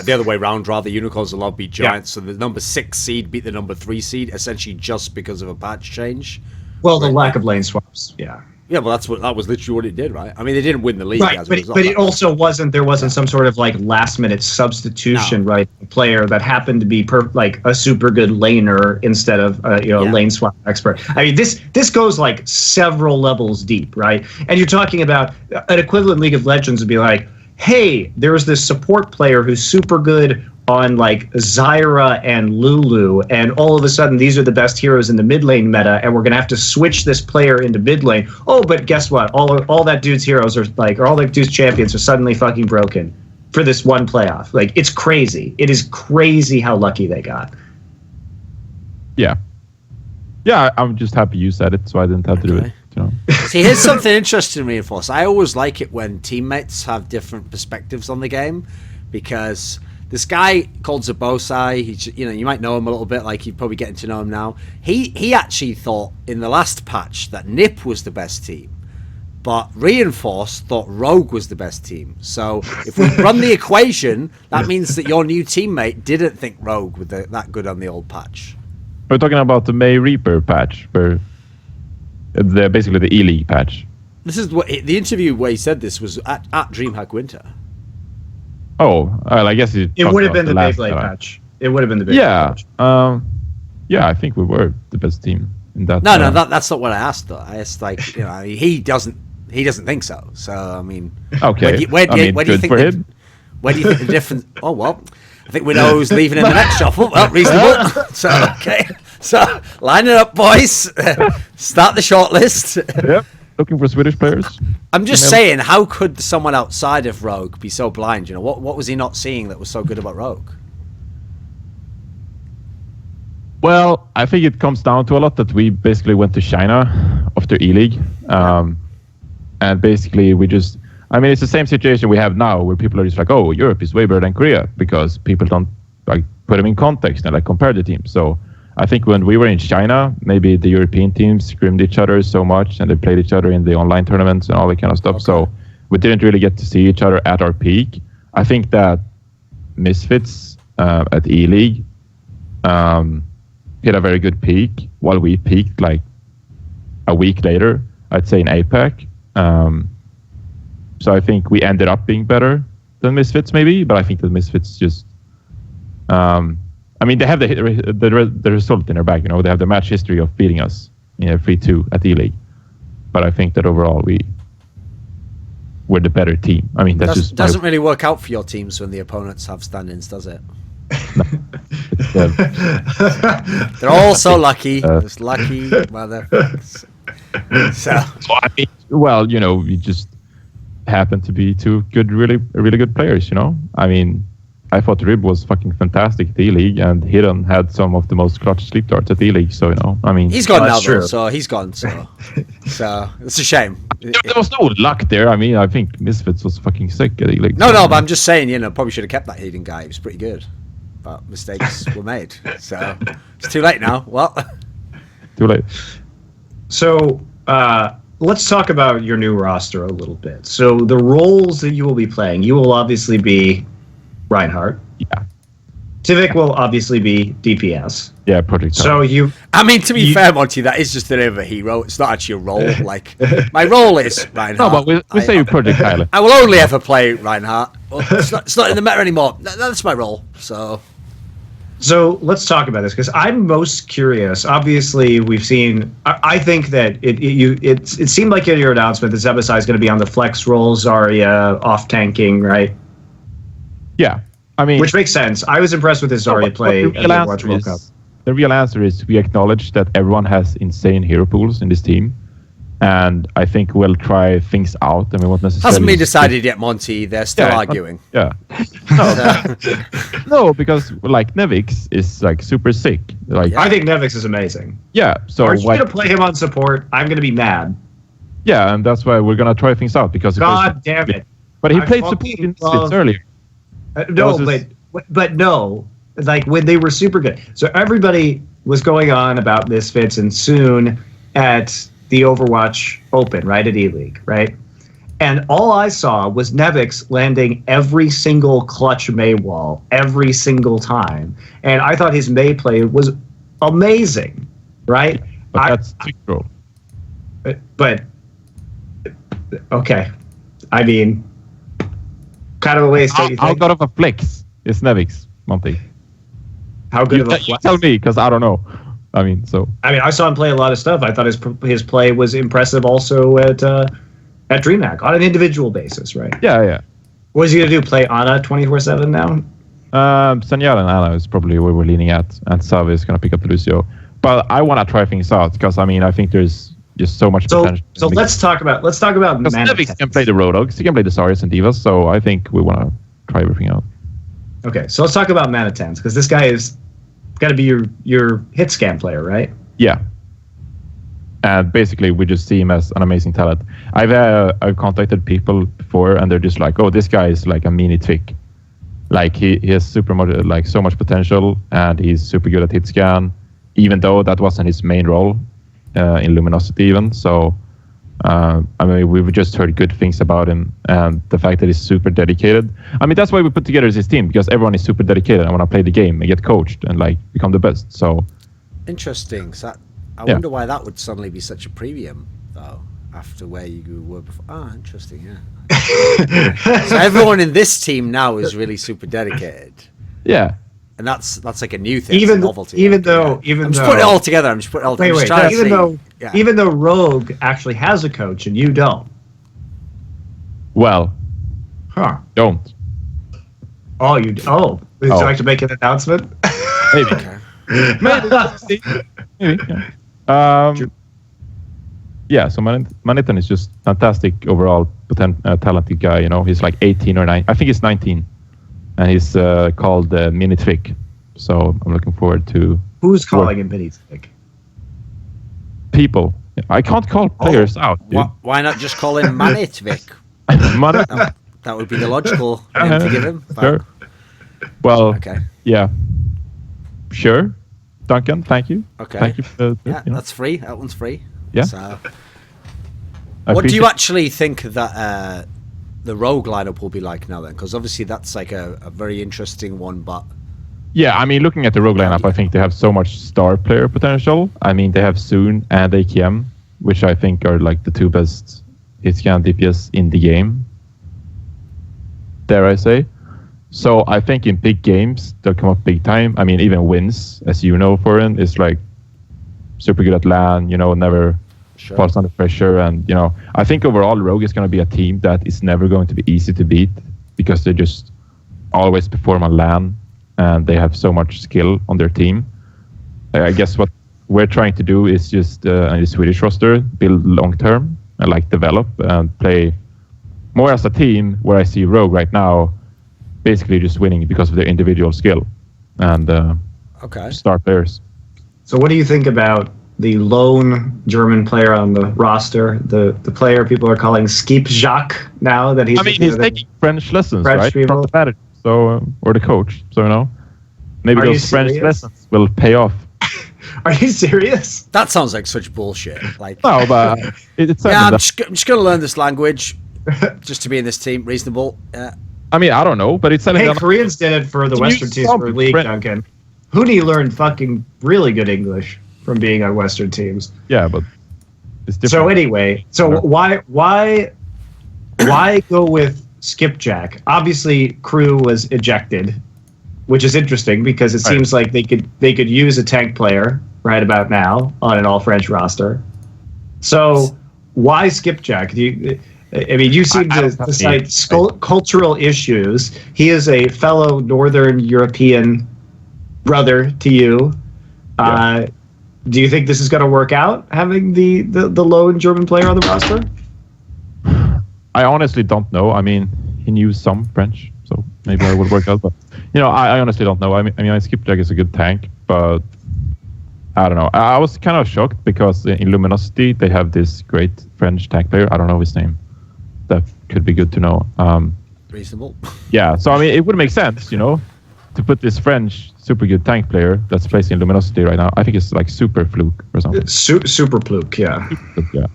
[SPEAKER 1] the other way around, rather. Unicorns of Love beat Giants, so the number 6 seed beat the number 3 seed, essentially just because of a patch change.
[SPEAKER 2] Well, the lack of lane swaps, yeah.
[SPEAKER 1] Yeah, well, that was literally what it did, right? I mean, they didn't win the league,
[SPEAKER 2] right?
[SPEAKER 1] As
[SPEAKER 2] but it also wasn't. There wasn't some sort of like last minute substitution, right? Player that happened to be like a super good laner instead of lane swap expert. I mean, this goes like several levels deep, right? And you're talking about an equivalent League of Legends would be like, hey, there's this support player who's super good on like Zyra and Lulu, and all of a sudden these are the best heroes in the mid lane meta, and we're gonna have to switch this player into mid lane. Oh, but guess what? All that dude's heroes are like, or all that dude's champions are suddenly fucking broken for this one playoff. Like, it's crazy. It is crazy how lucky they got.
[SPEAKER 3] Yeah, I'm just happy you said it, so I didn't have to do it.
[SPEAKER 1] See, here's something interesting to reinforce. I always like it when teammates have different perspectives on the game, because this guy called Zabosai, you might know him a little bit, like you're probably getting to know him now. He actually thought in the last patch that NiP was the best team, but Reinforce thought Rogue was the best team. So if we run the equation, that means that your new teammate didn't think Rogue was that good on the old patch.
[SPEAKER 3] We're talking about the May Reaper patch, where basically the E-League patch.
[SPEAKER 1] This is what the interview where he said this was at DreamHack Winter.
[SPEAKER 3] Oh, I guess it
[SPEAKER 2] would have been the Beyblade patch. It would have been the Beyblade patch. Yeah, I think we were the best team in that.
[SPEAKER 1] No, that's not what I asked though. I asked he doesn't think so. So I mean,
[SPEAKER 3] okay.
[SPEAKER 1] Where do you think the difference? Oh well, I think we know who's leaving in the next shuffle. Well, reasonable. So okay, so line it up, boys. Start the shortlist.
[SPEAKER 3] Yep. Looking for Swedish players.
[SPEAKER 1] I'm just saying, how could someone outside of Rogue be so blind? What was he not seeing that was so good about Rogue?
[SPEAKER 3] Well, I think it comes down to a lot that we basically went to China after E-League. And basically it's the same situation we have now where people are just like, oh, Europe is way better than Korea, because people don't like put them in context and like compare the teams. So I think when we were in China, maybe the European teams scrimmed each other so much and they played each other in the online tournaments and all that kind of stuff. Okay. So we didn't really get to see each other at our peak. I think that Misfits at E-League hit a very good peak, while we peaked like a week later, I'd say in APAC. So I think we ended up being better than Misfits maybe, but I think that Misfits just... I mean, they have the result in their bag. They have the match history of beating us 3-2 at E-League. But I think that overall we're the better team. I mean, that's just
[SPEAKER 1] doesn't really work out for your teams when the opponents have stand-ins, does it?
[SPEAKER 3] No.
[SPEAKER 1] They're all so lucky. Just lucky motherfuckers.
[SPEAKER 3] Well, we just happen to be two really good players. I mean, I thought Rib was fucking fantastic at the E-League, and Hidden had some of the most clutch sleep darts at the E-League. So I mean,
[SPEAKER 1] he's gone now, though. So he's gone. So it's a shame.
[SPEAKER 3] There was no luck there. I mean, I think Misfits was fucking sick at E-League.
[SPEAKER 1] No, but I'm just saying, probably should have kept that Hidden guy. He was pretty good, but mistakes were made. So it's too late now. Well,
[SPEAKER 3] too late.
[SPEAKER 2] So let's talk about your new roster a little bit. So the roles that you will be playing, you will obviously be Reinhardt.
[SPEAKER 3] Yeah.
[SPEAKER 2] Tivik will obviously be DPS.
[SPEAKER 3] Yeah, Project.
[SPEAKER 2] So
[SPEAKER 1] I mean, to be fair, Monty, that is just the name of a hero. It's not actually a role. Like, my role is Reinhardt.
[SPEAKER 3] No, but we say Project Pilot.
[SPEAKER 1] I will only ever play Reinhardt. Well, it's not in the meta anymore. That's my role. So
[SPEAKER 2] let's talk about this, because I'm most curious. Obviously, we've seen. I think that it seemed like in your announcement that Zebasai is going to be on the flex role, Zarya off tanking, right?
[SPEAKER 3] Yeah, I mean,
[SPEAKER 2] which makes sense. I was impressed with his Zarya play at the Overwatch World Cup.
[SPEAKER 3] The real answer is we acknowledge that everyone has insane hero pools in this team, and I think we'll try things out, and we won't necessarily...
[SPEAKER 1] Hasn't been decided yet, Monty. They're still arguing.
[SPEAKER 3] Yeah. No, because like Nevix is like super sick. Like
[SPEAKER 2] I think Nevix is amazing.
[SPEAKER 3] Yeah. So
[SPEAKER 2] are you going to play him on support? I'm going to be mad.
[SPEAKER 3] Yeah, and that's why we're going to try things out, because
[SPEAKER 2] God damn it!
[SPEAKER 3] But he played support in Misfits earlier.
[SPEAKER 2] But no, like when they were super good. So everybody was going on about Misfits, and soon at the Overwatch Open, right, at E-League, right? And all I saw was Nevix landing every single clutch Mei wall every single time. And I thought his Mei play was amazing, right?
[SPEAKER 3] But that's typical.
[SPEAKER 2] But, okay. I mean, kind of a waste.
[SPEAKER 3] How good of a flex is Nevix, Monty?
[SPEAKER 2] How good of a flex?
[SPEAKER 3] You tell me, because I don't know. I mean, I
[SPEAKER 2] saw him play a lot of stuff. I thought his play was impressive also at DreamHack on an individual basis, right?
[SPEAKER 3] Yeah.
[SPEAKER 2] What is he going to do? Play Ana 24/7 now?
[SPEAKER 3] Sanyal and Ana is probably where we're leaning at, and Sav is going to pick up Lucio. But I want to try things out, because I mean, I think there's just so much potential.
[SPEAKER 2] So let's talk about
[SPEAKER 3] Nevix can play the Roadhogs, he can play the Saryas and Divas, so I think we want to try everything out.
[SPEAKER 2] Okay, so let's talk about Manitans, because this guy is got to be your hit scan player, right?
[SPEAKER 3] Yeah. And basically, we just see him as an amazing talent. I've contacted people before, and they're just like, "Oh, this guy is like a mini Twig. Like he has so much potential, and he's super good at hit scan, even though that wasn't his main role in Luminosity even." So, I mean, we've just heard good things about him, and the fact that he's super dedicated. I mean, that's why we put together this team, because everyone is super dedicated and want to play the game and get coached and like become the best. So
[SPEAKER 1] interesting. So I wonder why that would suddenly be such a premium, though, after where you were before. Interesting. Yeah. So everyone in this team now is really super dedicated.
[SPEAKER 3] Yeah.
[SPEAKER 1] And that's like a new thing.
[SPEAKER 2] Even
[SPEAKER 1] novelty.
[SPEAKER 2] I'm just
[SPEAKER 1] putting it all together. I'm just putting it all together.
[SPEAKER 2] Even though Rogue actually has a coach and you don't.
[SPEAKER 3] Well, don't.
[SPEAKER 2] Oh, you? Oh, would you like to make an announcement?
[SPEAKER 3] Maybe. Maybe. Yeah. So Manitan is just fantastic overall, talented guy. He's like 18 or 9. I think he's 19. And he's called Mini Twig. So I'm looking forward to...
[SPEAKER 2] Who's calling him Mini Twig?
[SPEAKER 3] People. I can't call players out, dude.
[SPEAKER 1] Why not just call him Mani Twig? That would be the logical name to give him.
[SPEAKER 3] Sure. Well, okay. Yeah. Sure. Duncan, thank you.
[SPEAKER 1] Okay.
[SPEAKER 3] Thank you for
[SPEAKER 1] that's free. That one's free.
[SPEAKER 3] Yeah.
[SPEAKER 1] So, what do you actually think that the rogue lineup will be like now then? Because obviously that's like a very interesting one, but
[SPEAKER 3] Yeah, I mean, looking at the rogue lineup, I think they have so much star player potential. I mean, they have Soon and AKM, which I think are like the two best hitscan DPS in the game, dare I say. So I think in big games, they'll come up big time. I mean, even Wins, as you know, Thorin, is like super good at LAN, never falls under pressure. And, I think overall Rogue is going to be a team that is never going to be easy to beat because they just always perform on LAN and they have so much skill on their team. I guess what we're trying to do is just in the Swedish roster, build long-term and like develop and play more as a team, where I see Rogue right now basically just winning because of their individual skill and star players.
[SPEAKER 2] So what do you think about the lone German player on the roster, the player people are calling Skipjack now that he's...
[SPEAKER 3] I mean, he's taking French lessons,
[SPEAKER 2] French
[SPEAKER 3] right?
[SPEAKER 2] people.
[SPEAKER 3] From the manager, or the coach. So, maybe
[SPEAKER 2] Are you
[SPEAKER 3] those French
[SPEAKER 2] serious?
[SPEAKER 3] lessons will pay off.
[SPEAKER 2] Are you serious?
[SPEAKER 1] that sounds like such bullshit. Like,
[SPEAKER 3] No, but it's
[SPEAKER 1] yeah, I'm just going to learn this language just to be in this team. Reasonable.
[SPEAKER 3] I mean, I don't know, but it's
[SPEAKER 2] Hey, Koreans did it for the
[SPEAKER 3] Can you
[SPEAKER 2] Western teams
[SPEAKER 3] stop
[SPEAKER 2] for League,
[SPEAKER 3] French?
[SPEAKER 2] Duncan. Huni learned fucking really good English from being on Western teams.
[SPEAKER 3] Yeah, but it's different.
[SPEAKER 2] So anyway, why go with Skipjack? Obviously, Crew was ejected, which is interesting because it seems like they could use a tank player right about now on an all French roster. So why Skipjack? You seem to cite cultural issues. He is a fellow Northern European brother to you.
[SPEAKER 3] Yeah.
[SPEAKER 2] Do you think this is going to work out, having the lone German player on the roster?
[SPEAKER 3] I honestly don't know. I mean, he knew some French, so maybe it would work out. But I honestly don't know. I mean, Skipjack is a good tank, but I don't know. I was kind of shocked because in Luminosity they have this great French tank player. I don't know his name. That could be good to know.
[SPEAKER 1] Reasonable.
[SPEAKER 3] Yeah, so I mean, it would make sense, to put this French super good tank player that's placed in Luminosity right now. I think it's like Super Fluke or something.
[SPEAKER 2] Super Fluke, yeah.
[SPEAKER 3] Yeah.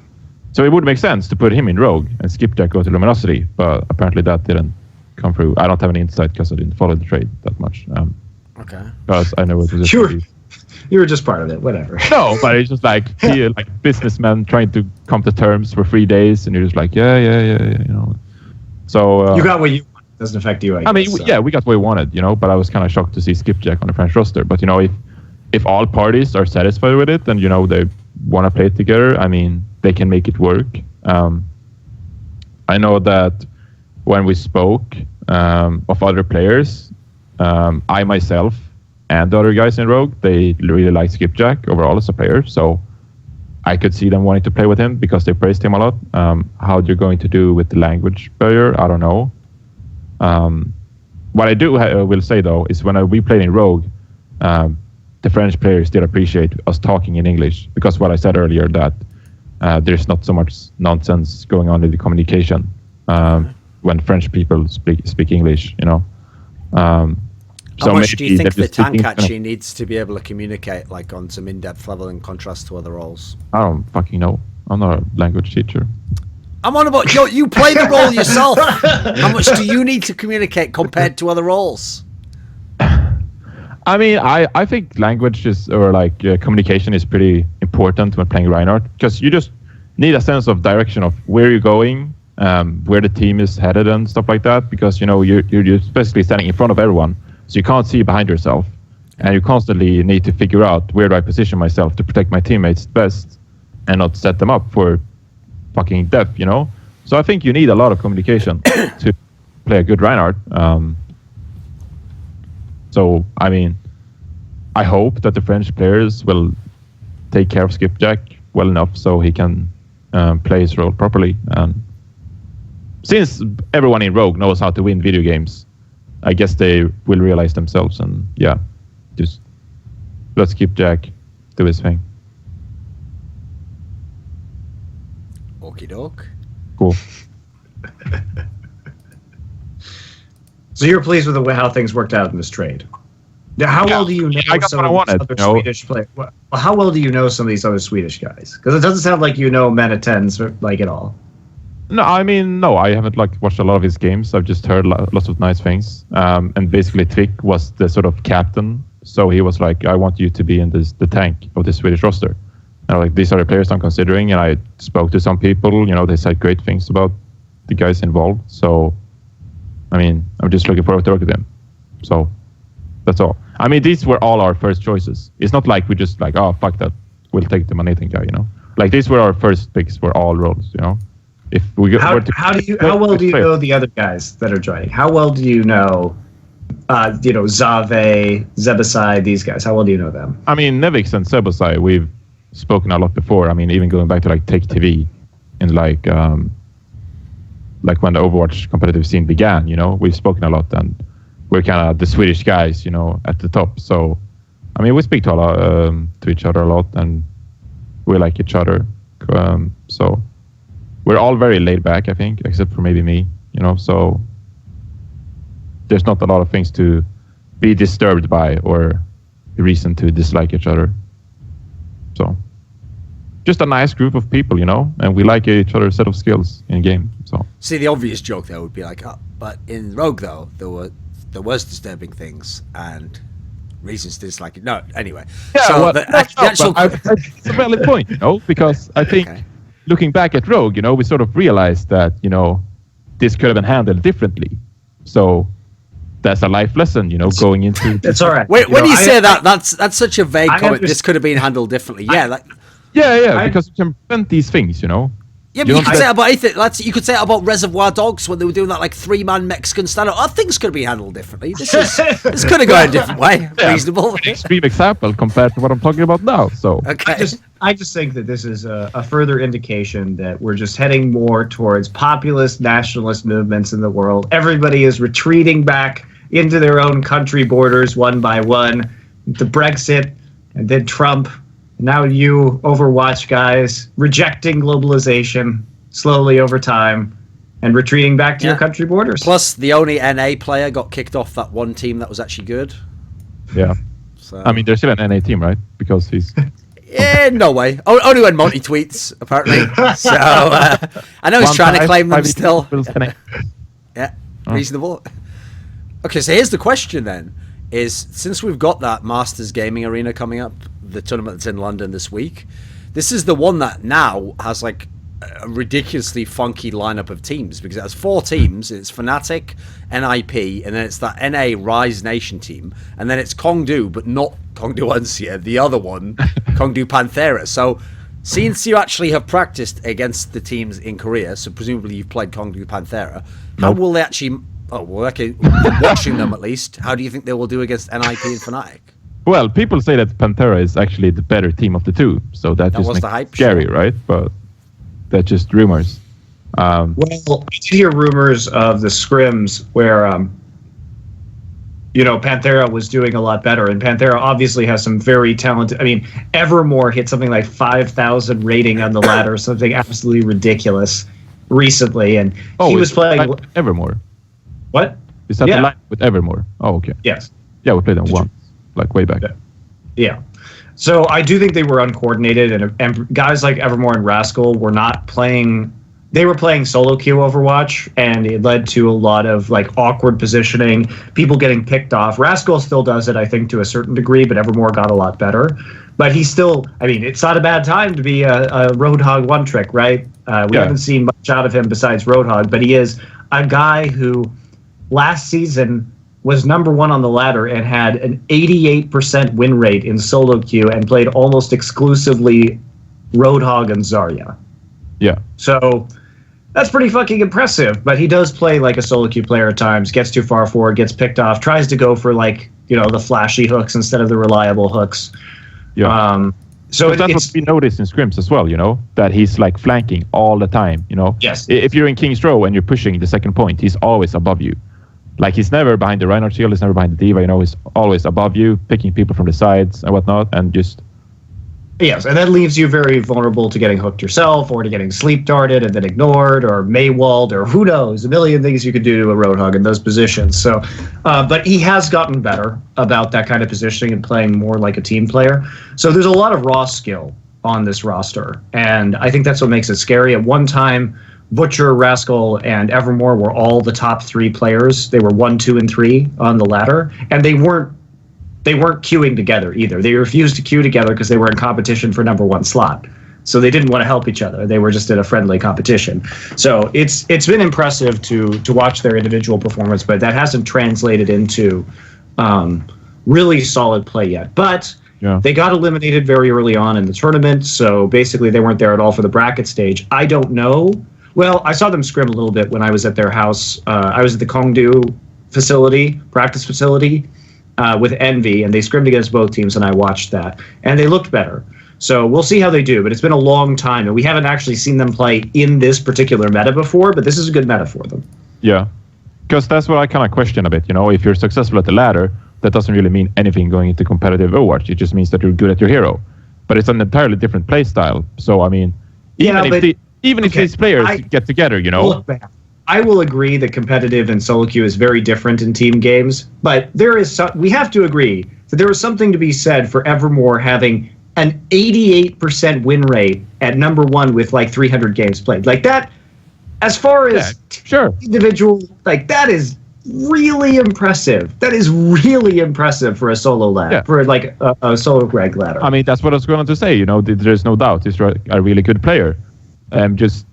[SPEAKER 3] So it would make sense to put him in Rogue and Skipjack go to Luminosity, but apparently that didn't come through. I don't have any insight because I didn't follow the trade that much.
[SPEAKER 1] Okay.
[SPEAKER 3] Because I know it was
[SPEAKER 2] You were just part of it, whatever.
[SPEAKER 3] No, but it's just like businessmen trying to come to terms for 3 days, and you're just like, yeah. So
[SPEAKER 2] you got what you want. Doesn't affect you. I
[SPEAKER 3] mean,
[SPEAKER 2] guess, so.
[SPEAKER 3] yeah, we got what we wanted, but I was kind of shocked to see Skipjack on the French roster. But if all parties are satisfied with it and they want to play it together, I mean, they can make it work. I know that when we spoke of other players, I myself and the other guys in Rogue, they really like Skipjack overall as a player. So I could see them wanting to play with him because they praised him a lot. How they're going to do with the language barrier, I don't know. What I will say though is when we played in Rogue, the French players did appreciate us talking in English because what I said earlier that there's not so much nonsense going on in the communication when French people speak English,
[SPEAKER 1] How much do you think the tank actually needs to be able to communicate like on some in-depth level in contrast to other roles?
[SPEAKER 3] I don't fucking know. I'm not a language teacher.
[SPEAKER 1] I'm on about you play the role yourself. How much do you need to communicate compared to other roles?
[SPEAKER 3] I mean, I think language communication is pretty important when playing Reinhardt because you just need a sense of direction of where you're going, where the team is headed and stuff like that because you're basically standing in front of everyone. So you can't see behind yourself, and you constantly need to figure out where do I position myself to protect my teammates best, and not set them up for fucking death. So I think you need a lot of communication to play a good Reinhardt. So I mean, I hope that the French players will take care of Skipjack well enough so he can play his role properly. Since everyone in Rogue knows how to win video games, I guess they will realize themselves and just let Skipjack do his thing.
[SPEAKER 1] Okie doke.
[SPEAKER 3] Cool.
[SPEAKER 2] So you're pleased with the way how things worked out in this trade? Now, how well do you know
[SPEAKER 3] I got
[SPEAKER 2] some
[SPEAKER 3] what I
[SPEAKER 2] of
[SPEAKER 3] wanted,
[SPEAKER 2] these other Swedish players? Well, how well do you know some of these other Swedish guys? Because it doesn't sound like you know Monte and Thorin like at all.
[SPEAKER 3] No, I mean, no, I haven't like watched a lot of his games. I've just heard lots of nice things. And basically, Twick was the sort of captain, so he was like, "I want you to be in the tank of the Swedish roster." And like, these are the players I'm considering. And I spoke to some people. You know, they said great things about the guys involved. So, I mean, I'm just looking forward to work with him. So, that's all. I mean, these were all our first choices. It's not like we just like, oh, fuck that, we'll take the Manhattan guy. You know, like these were our first picks for all roles. You know. If we go,
[SPEAKER 2] how well do you know the other guys that are joining? How well do you know, Zave, Zebasai, these guys? How well do you know them?
[SPEAKER 3] I mean, Nevix and Sebasai, we've spoken a lot before. I mean, even going back to like Take TV in like when the Overwatch competitive scene began, you know, we've spoken a lot, and we're kind of the Swedish guys, you know, at the top. So, I mean, we speak to each other a lot, and we like each other. So. We're all very laid back, I think, except for maybe me, you know, so there's not a lot of things to be disturbed by or reason to dislike each other. So just a nice group of people, you know, and we like each other's set of skills in game. So
[SPEAKER 1] see, the obvious joke there would be like, oh, but in Rogue though, there was disturbing things and reasons to dislike it. No, anyway.
[SPEAKER 3] Yeah,
[SPEAKER 1] so
[SPEAKER 3] well,
[SPEAKER 1] it's
[SPEAKER 3] a valid point, you know, because I think looking back at Rogue, you know, we sort of realized that, you know, this could have been handled differently. So that's a life lesson, you know, going into.
[SPEAKER 2] It's all right.
[SPEAKER 1] When you say that, that's such a vague comment. This could have been handled differently.
[SPEAKER 3] Because you can prevent these things, you know.
[SPEAKER 1] Yeah, but you could say it about anything. You could say it about Reservoir Dogs when they were doing that like 3-man Mexican standout. Oh, things could have been handled differently. This could have gone a different way. Yeah, reasonable.
[SPEAKER 3] An extreme example compared to what I'm talking about now. So
[SPEAKER 1] okay.
[SPEAKER 2] I just think that this is a further indication that we're just heading more towards populist nationalist movements in the world. Everybody is retreating back into their own country borders one by one. The Brexit and then Trump. Now you Overwatch guys rejecting globalization slowly over time and retreating back to your country borders.
[SPEAKER 1] Plus, the only NA player got kicked off that one team that was actually good.
[SPEAKER 3] Yeah. So. I mean, there's still an NA team, right? Because he's...
[SPEAKER 1] Yeah, no way. Only when Monty tweets, apparently. So, I know he's trying to claim them still. Yeah, reasonable. Okay, so here's the question then. Is since we've got that Masters Gaming Arena coming up, the tournament that's in London this week, this is the one that now has like a ridiculously funky lineup of teams because it has 4 teams. It's Fnatic, NIP, and then it's that NA Rise Nation team, and then it's Kongdu, but not Kongdu Uncia, the other one, Kongdu Panthera. So since you actually have practiced against the teams in Korea, so presumably you've played Kongdu Panthera, how will they actually... Oh, well, okay, watching them at least, how do you think they will do against NIP and Fnatic?
[SPEAKER 3] Well, people say that Panthera is actually the better team of the two, so that just makes it scary, right? But that's just rumors.
[SPEAKER 2] Well, I did hear rumors of the scrims where, Panthera was doing a lot better, and Panthera obviously has some very talented... I mean, Evermore hit something like 5,000 rating on the ladder, something absolutely ridiculous recently, and he was playing...
[SPEAKER 3] Evermore.
[SPEAKER 2] What?
[SPEAKER 3] Is that the line with Evermore? Oh, okay.
[SPEAKER 2] Yes.
[SPEAKER 3] Yeah, we played them once, like way back.
[SPEAKER 2] Yeah. So I do think they were uncoordinated, and guys like Evermore and Rascal were not playing... They were playing solo queue Overwatch, and it led to a lot of like awkward positioning, people getting picked off. Rascal still does it, I think, to a certain degree, but Evermore got a lot better. But he's still... I mean, it's not a bad time to be a Roadhog one-trick, right? We haven't seen much out of him besides Roadhog, but he is a guy who... last season was number 1 on the ladder and had an 88% win rate in solo queue and played almost exclusively Roadhog and Zarya.
[SPEAKER 3] Yeah.
[SPEAKER 2] So that's pretty fucking impressive, but he does play like a solo queue player at times, gets too far forward, gets picked off, tries to go for like, the flashy hooks instead of the reliable hooks.
[SPEAKER 3] Yeah. So that's what we noticed in scrims as well, that he's like flanking all the time,
[SPEAKER 2] Yes.
[SPEAKER 3] If you're in King's Row and you're pushing the second point, he's always above you. Like, he's never behind the Reinhardt shield, he's never behind the D.Va, he's always above you, picking people from the sides and whatnot, and just...
[SPEAKER 2] Yes, and that leaves you very vulnerable to getting hooked yourself, or to getting sleep darted and then ignored, or Maywalled, or who knows, a million things you could do to a Roadhog in those positions. So, but he has gotten better about that kind of positioning and playing more like a team player. So there's a lot of raw skill on this roster, and I think that's what makes it scary. At one time, Butcher, Rascal, and Evermore were all the top 3 players. They were 1, 2, and 3 on the ladder, and they weren't queuing together either. They refused to queue together because they were in competition for number 1 slot. So they didn't want to help each other. They were just in a friendly competition. So it's been impressive to watch their individual performance, but that hasn't translated into really solid play yet. But they got eliminated very early on in the tournament, so basically they weren't there at all for the bracket stage. I don't know. Well, I saw them scrim a little bit when I was at their house. I was at the Kongdu practice facility, with Envy, and they scrimmed against both teams, and I watched that. And they looked better. So we'll see how they do, but it's been a long time, and we haven't actually seen them play in this particular meta before, but this is a good meta for them.
[SPEAKER 3] Yeah, because that's what I kind of question a bit. If you're successful at the ladder, that doesn't really mean anything going into competitive Overwatch. It just means that you're good at your hero. But it's an entirely different play style. So, I mean, even if these players get together,
[SPEAKER 2] Look back. I will agree that competitive and solo queue is very different in team games, but we have to agree that there is something to be said for Evermore having an 88% win rate at number 1 with like 300 games played. Like that, as far as individual, like that is really impressive. That is really impressive for a solo ladder, for like a solo rank ladder.
[SPEAKER 3] I mean, that's what I was going to say. There's no doubt he's a really good player. I'm just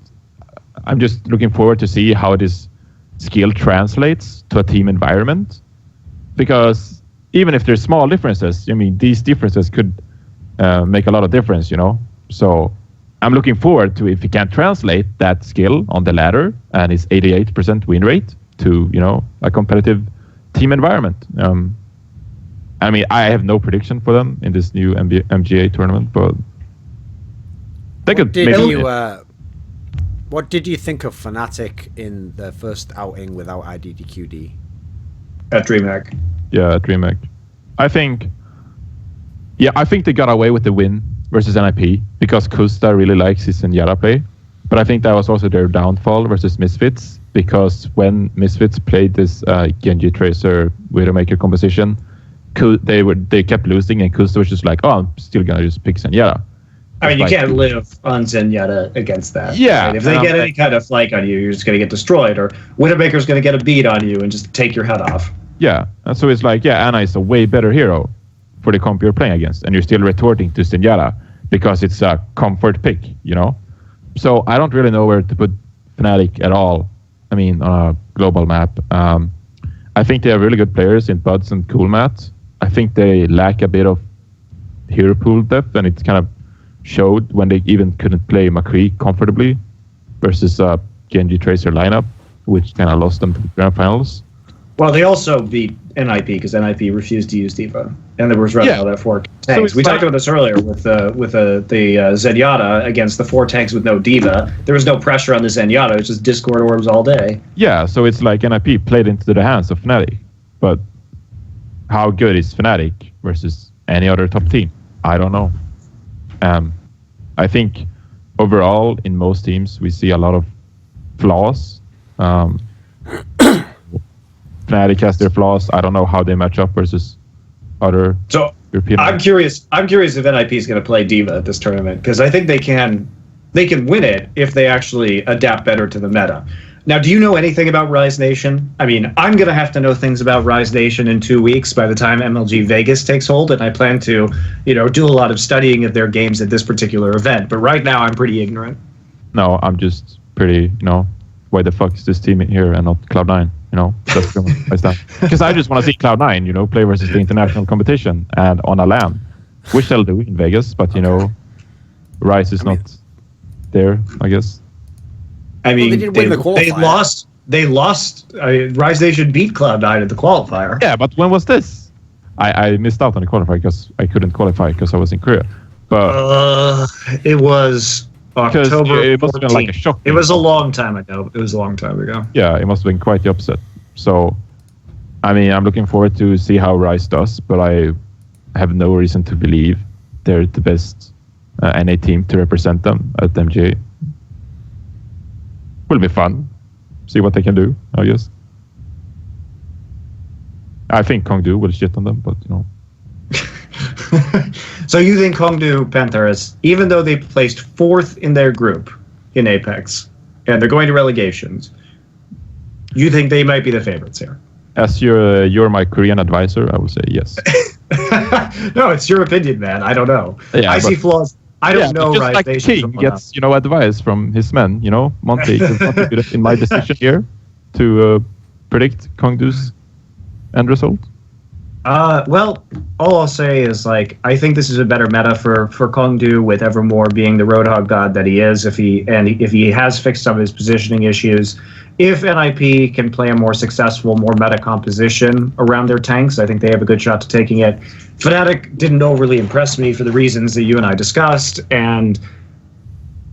[SPEAKER 3] looking forward to see how this skill translates to a team environment, because even if there's small differences, I mean, these differences could make a lot of difference, So I'm looking forward to if he can translate that skill on the ladder and his 88% win rate to, a competitive team environment. I mean, I have no prediction for them in this new MGA tournament, but they could maybe...
[SPEAKER 1] What did you think of Fnatic in their first outing without IDDQD?
[SPEAKER 2] At DreamHack.
[SPEAKER 3] Yeah, at DreamHack. I think they got away with the win versus NIP because Kusta really likes his Zenyatta play. But I think that was also their downfall versus Misfits, because when Misfits played this Genji Tracer Widowmaker composition, they kept losing, and Kusta was just like, oh, I'm still going to just pick Zenyatta.
[SPEAKER 2] I mean, you can't live on Zenyatta against that.
[SPEAKER 3] Yeah.
[SPEAKER 2] Right? If they get any kind of flank on you, you're just going to get destroyed, or Widowmaker's going to get a beat on you and just take your head off.
[SPEAKER 3] Yeah, and so it's like, Ana is a way better hero for the comp you're playing against, and you're still retorting to Zenyatta because it's a comfort pick, So I don't really know where to put Fnatic at all. I mean, on a global map. I think they have really good players in Buds and Coolmat. I think they lack a bit of hero pool depth, and it's kind of showed when they even couldn't play McCree comfortably versus Genji Tracer lineup, which kind of lost them to the grand finals.
[SPEAKER 2] Well, they also beat NIP because NIP refused to use D.Va, and there was running all that 4 tanks. So we talked about this earlier with the Zenyatta against the 4 tanks with no D.Va. There was no pressure on the Zenyatta; it was just Discord orbs all day.
[SPEAKER 3] Yeah, so it's like NIP played into the hands of Fnatic, but how good is Fnatic versus any other top team? I don't know. I think overall in most teams we see a lot of flaws. Fnatic has their flaws. I don't know how they match up versus other European.
[SPEAKER 2] I'm curious if NIP is going to play D.Va at this tournament, because I think they can win it if they actually adapt better to the meta. Now, do you know anything about Rise Nation? I mean, I'm going to have to know things about Rise Nation in 2 weeks by the time MLG Vegas takes hold, and I plan to, do a lot of studying of their games at this particular event. But right now, I'm pretty ignorant.
[SPEAKER 3] No, I'm just pretty, why the fuck is this team here and not Cloud9? That's because I just want to see Cloud9, play versus the international competition and on a LAN, which they'll do in Vegas, but, Rise is not there, I guess.
[SPEAKER 2] I mean,
[SPEAKER 1] they didn't win the qualifier.
[SPEAKER 2] They lost. Rise Nation beat Cloud9 at the qualifier.
[SPEAKER 3] Yeah, but when was this? I missed out on the qualifier because I couldn't qualify because I was in Korea. But
[SPEAKER 2] it was October.
[SPEAKER 3] It must have been like a shock.
[SPEAKER 2] It was a long time ago.
[SPEAKER 3] Yeah, it must have been quite the opposite. So, I mean, I'm looking forward to see how Rise does, but I have no reason to believe they're the best NA team to represent them at MGA. Will be fun. See what they can do, I guess. I think Kongdu will shit on them, but
[SPEAKER 2] So you think Kongdu Panthers, even though they placed 4th in their group in Apex, and they're going to relegations. You think they might be the favorites here?
[SPEAKER 3] As you're my Korean advisor, I would say yes.
[SPEAKER 2] No, it's your opinion, man. I don't know.
[SPEAKER 3] Yeah,
[SPEAKER 2] I see flaws. I don't know.
[SPEAKER 3] Just
[SPEAKER 2] Rise
[SPEAKER 3] like
[SPEAKER 2] Nation
[SPEAKER 3] King gets advice from his men. Monte is not good in my decision here to predict Kongdu's end result.
[SPEAKER 2] Well, all I'll say is I think this is a better meta for Kongdu, with Evermore being the Roadhog god that he is. If he has fixed some of his positioning issues, if NIP can play a more successful, more meta composition around their tanks, I think they have a good shot to taking it. Fnatic didn't overly impress me for the reasons that you and I discussed, and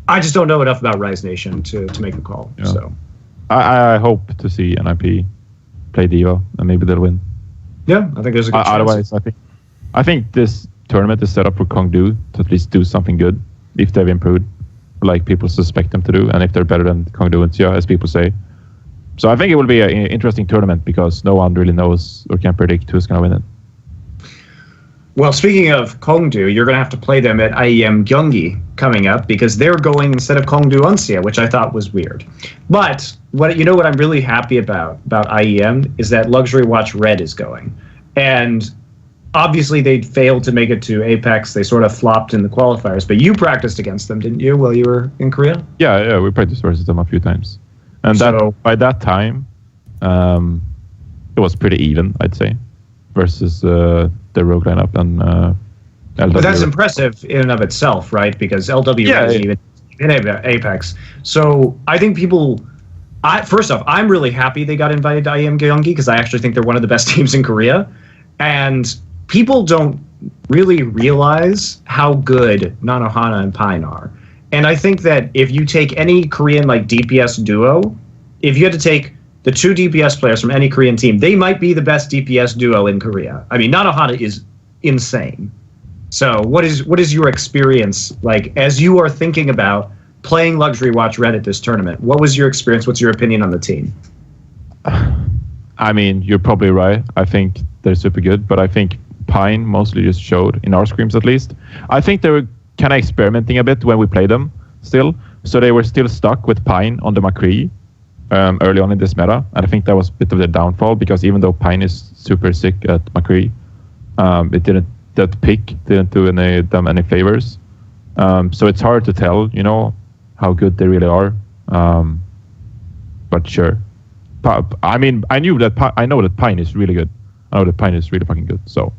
[SPEAKER 2] I just don't know enough about Rise Nation to make a call. Yeah. So
[SPEAKER 3] I hope to see NIP play Diva, and maybe they'll win.
[SPEAKER 2] Yeah, I think there's a good chance.
[SPEAKER 3] Otherwise, I think this tournament is set up for Kongdu to at least do something good if they've improved, like people suspect them to do, and if they're better than Kongdu and Xia, as people say. So I think it will be an interesting tournament because no one really knows or can predict who's going to win it.
[SPEAKER 2] Well, speaking of Kongdu, you're going to have to play them at IEM Gyeonggi coming up because they're going instead of Kongdu Uncia, which I thought was weird. But what I'm really happy about IEM is that Luxury Watch Red is going. And obviously they failed to make it to Apex. They sort of flopped in the qualifiers. But you practiced against them, didn't you, while you were in Korea?
[SPEAKER 3] Yeah, we practiced versus them a few times. And by that time, it was pretty even, I'd say, versus the Rogue lineup and LW.
[SPEAKER 2] But that's impressive in and of itself, right? Because LW isn't even in Apex. So I think first off, I'm really happy they got invited to IEM Gyeonggi because I actually think they're one of the best teams in Korea. And people don't really realize how good Nanohana and Pine are. And I think that if you take any Korean DPS duo, if you had to take the two DPS players from any Korean team, they might be the best DPS duo in Korea. I mean, Nanohana is insane. So what is your experience as you are thinking about playing Luxury Watch Red at this tournament? What was your experience? What's your opinion on the team?
[SPEAKER 3] I mean, you're probably right. I think they're super good, but I think Pine mostly just showed, in our scrims at least. I think they were kind of experimenting a bit when we played them still. So they were still stuck with Pine on the McCree early on in this meta. And I think that was a bit of the downfall because even though Pine is super sick at McCree, that pick didn't do them any favors. So it's hard to tell, how good they really are. But sure. I mean, I know that Pine is really good. I know that Pine is really fucking good. So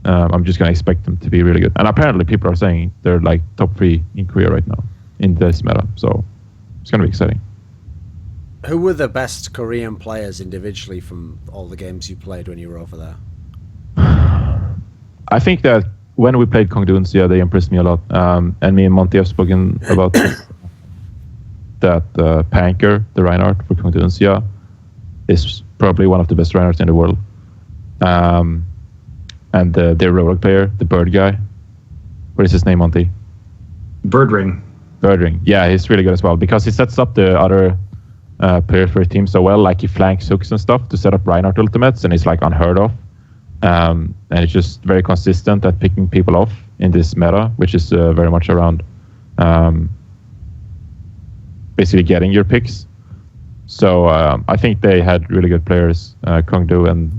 [SPEAKER 3] I'm just going to expect them to be really good. And apparently people are saying they're top 3 in Korea right now in this meta. So it's going to be exciting.
[SPEAKER 1] Who were the best Korean players individually from all the games you played when you were over there?
[SPEAKER 3] I think that when we played Kongdu and Xia, they impressed me a lot. And me and Monte have spoken about that Panker, the Reinhardt for Kongdu and Xia, is probably one of the best Reinhardts in the world. And their Rogue player, the Bird guy. What is his name, Monty?
[SPEAKER 2] Birdring.
[SPEAKER 3] Yeah, he's really good as well because he sets up the other players for his team so well. He flanks hooks and stuff to set up Reinhardt ultimates, and it's unheard of. And it's just very consistent at picking people off in this meta, which is very much around basically getting your picks. So I think they had really good players, Kongdu and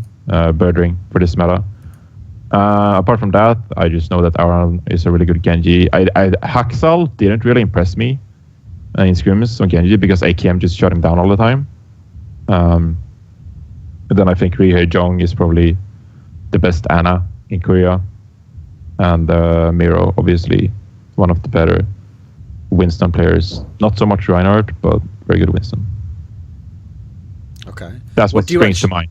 [SPEAKER 3] Birdring, for this meta. Apart from that, I just know that Aran is a really good Genji. Haksal didn't really impress me in scrims on Genji because AKM just shut him down all the time. And then I think Rihei Jong is probably the best Ana in Korea. And Miro, obviously, one of the better Winston players. Not so much Reinhardt, but very good Winston.
[SPEAKER 1] Okay.
[SPEAKER 3] That's what springs to mind.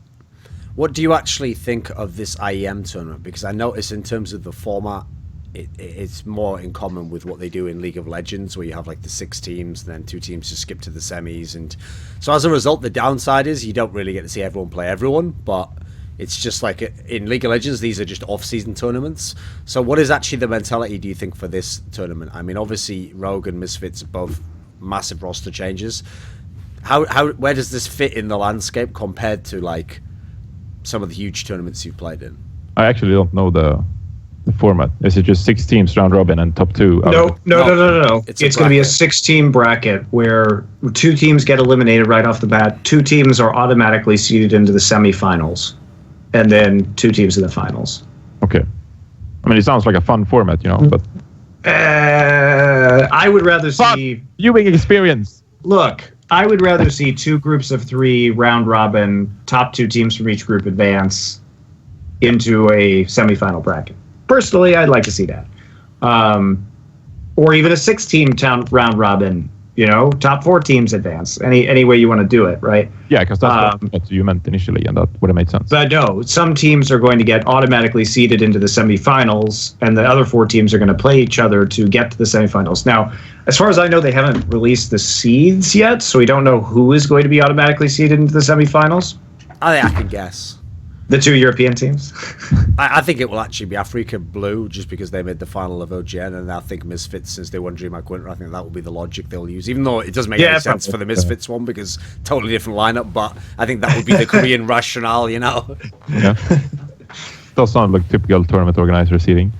[SPEAKER 1] What do you actually think of this IEM tournament? Because I notice in terms of the format, it's more in common with what they do in League of Legends, where you have the 6 teams, and then 2 teams just skip to the semis. And so as a result, the downside is you don't really get to see everyone play everyone, but it's just in League of Legends, these are just off-season tournaments. So what is actually the mentality, do you think, for this tournament? I mean, obviously, Rogue and Misfits are both massive roster changes. Where does this fit in the landscape compared to some of the huge tournaments you've played in?
[SPEAKER 3] I actually don't know the the format? Is it just 6 teams round robin and top 2?
[SPEAKER 2] No. It's going to be a 6-team bracket where 2 teams get eliminated right off the bat. 2 teams are automatically seeded into the semifinals, and then 2 teams in the finals.
[SPEAKER 3] Okay. I mean, it sounds like a fun format, but
[SPEAKER 2] I would rather see
[SPEAKER 3] viewing experience.
[SPEAKER 2] Look, I would rather see 2 groups of 3 round robin, top 2 teams from each group advance into a semifinal bracket. Personally, I'd like to see that. Or even a 6-team round robin, top 4 teams advance. Any way you want to do it, right?
[SPEAKER 3] Yeah, because that's what you meant initially, and that would have made sense.
[SPEAKER 2] But no, some teams are going to get automatically seeded into the semifinals, and the other 4 teams are going to play each other to get to the semifinals. Now, as far as I know, they haven't released the seeds yet, so we don't know who is going to be automatically seeded into the semifinals.
[SPEAKER 1] I think I can guess.
[SPEAKER 2] The 2 European teams?
[SPEAKER 1] I think it will actually be Africa Blue, just because they made the final of OGN, and I think Misfits, since they won DreamHack Winter, I think that will be the logic they'll use. Even though it doesn't make any sense for the Misfits one, because totally different lineup, but I think that would be the Korean rationale,
[SPEAKER 3] Yeah. Does sound like typical tournament organizer seeding.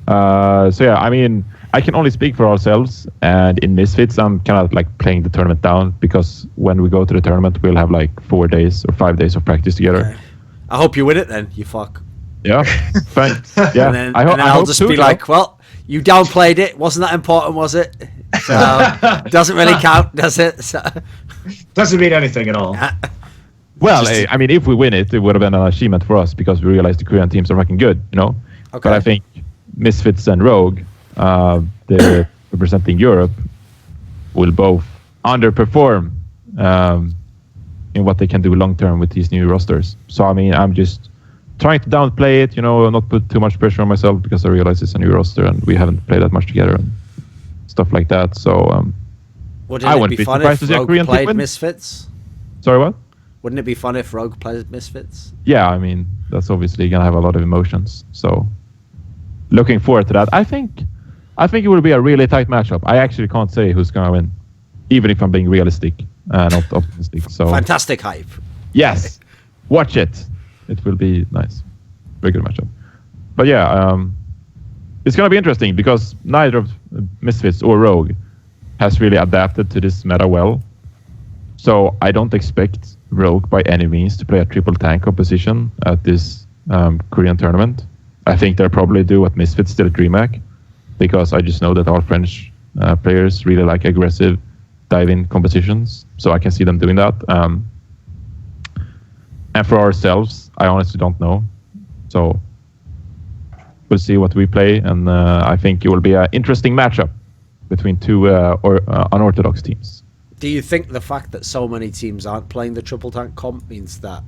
[SPEAKER 3] So yeah, I mean, I can only speak for ourselves, and in Misfits, I'm kind of like playing the tournament down, because when we go to the tournament, we'll have like 4 days or 5 days of practice together.
[SPEAKER 1] Okay. I hope you win it then, you fuck.
[SPEAKER 3] Yeah, thanks. Yeah,
[SPEAKER 1] and then, I'll just be like, well, you downplayed it. Wasn't that important, was it? So, doesn't really count, does it? So.
[SPEAKER 2] Doesn't mean anything at all.
[SPEAKER 3] Well, I mean, if we win it, it would have been an achievement for us, because we realized the Korean teams are fucking good, Okay. But I think Misfits and Rogue, they're representing Europe, will both underperform in what they can do long term with these new rosters. So I mean, I'm just trying to downplay it, not put too much pressure on myself, because I realize it's a new roster and we haven't played that much together and stuff like that. So I wouldn't be surprised to see a Korean team win.
[SPEAKER 1] Misfits?
[SPEAKER 3] Sorry, what?
[SPEAKER 1] Wouldn't it be fun if Rogue played Misfits?
[SPEAKER 3] Yeah, I mean, that's obviously gonna have a lot of emotions. So looking forward to that. I think it will be a really tight matchup. I actually can't say who's gonna win, even if I'm being realistic. Not optimistic. So
[SPEAKER 1] fantastic hype.
[SPEAKER 3] Yes, watch it. It will be nice. Very good matchup. But yeah, it's gonna be interesting, because neither of Misfits or Rogue has really adapted to this meta well. So I don't expect Rogue by any means to play a triple tank composition at this Korean tournament. I think they'll probably do what Misfits did at DreamHack, because I just know that all French players really like aggressive dive-in compositions, so I can see them doing that. And for ourselves, I honestly don't know. So we'll see what we play, and I think it will be an interesting matchup between 2 unorthodox teams.
[SPEAKER 1] Do you think the fact that so many teams aren't playing the triple tank comp means that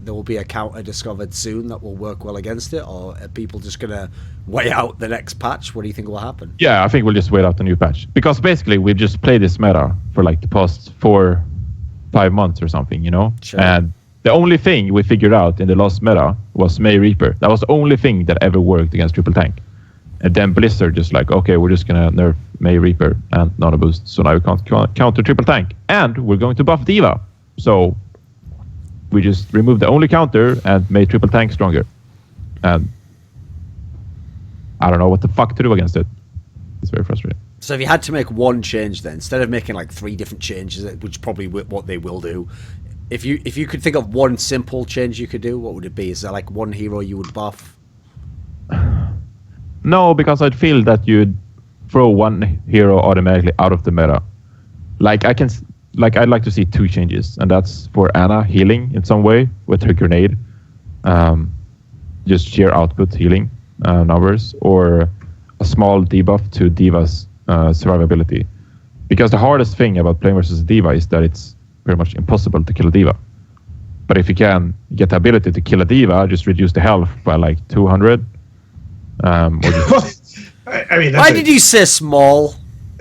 [SPEAKER 1] there will be a counter discovered soon that will work well against it, or are people just going to wait out the next patch? What do you think will happen?
[SPEAKER 3] Yeah, I think we'll just wait out the new patch, because basically we've just played this meta for like the past 4-5 months or something,
[SPEAKER 1] Sure.
[SPEAKER 3] And the only thing we figured out in the last meta was May Reaper. That was the only thing that ever worked against triple tank. And then Blizzard just like, okay, we're just gonna nerf May Reaper and Nano Boost, so now we can't counter triple tank, and we're going to buff Diva. So we just removed the only counter and made triple tank stronger. And I don't know what the fuck to do against it. It's very frustrating.
[SPEAKER 1] So if you had to make one change then, instead of making like 3 different changes, which is probably what they will do, if you could think of one simple change you could do, what would it be? Is there like one hero you would buff?
[SPEAKER 3] No, because I'd feel that you'd throw one hero automatically out of the meta. I'd like to see 2 changes, and that's for Ana healing in some way with her grenade, just sheer output healing numbers, or a small debuff to Diva's survivability. Because the hardest thing about playing versus Diva is that it's pretty much impossible to kill a Diva. But if you can get the ability to kill a Diva, just reduce the health by like 200.
[SPEAKER 2] I mean,
[SPEAKER 1] why did you say small?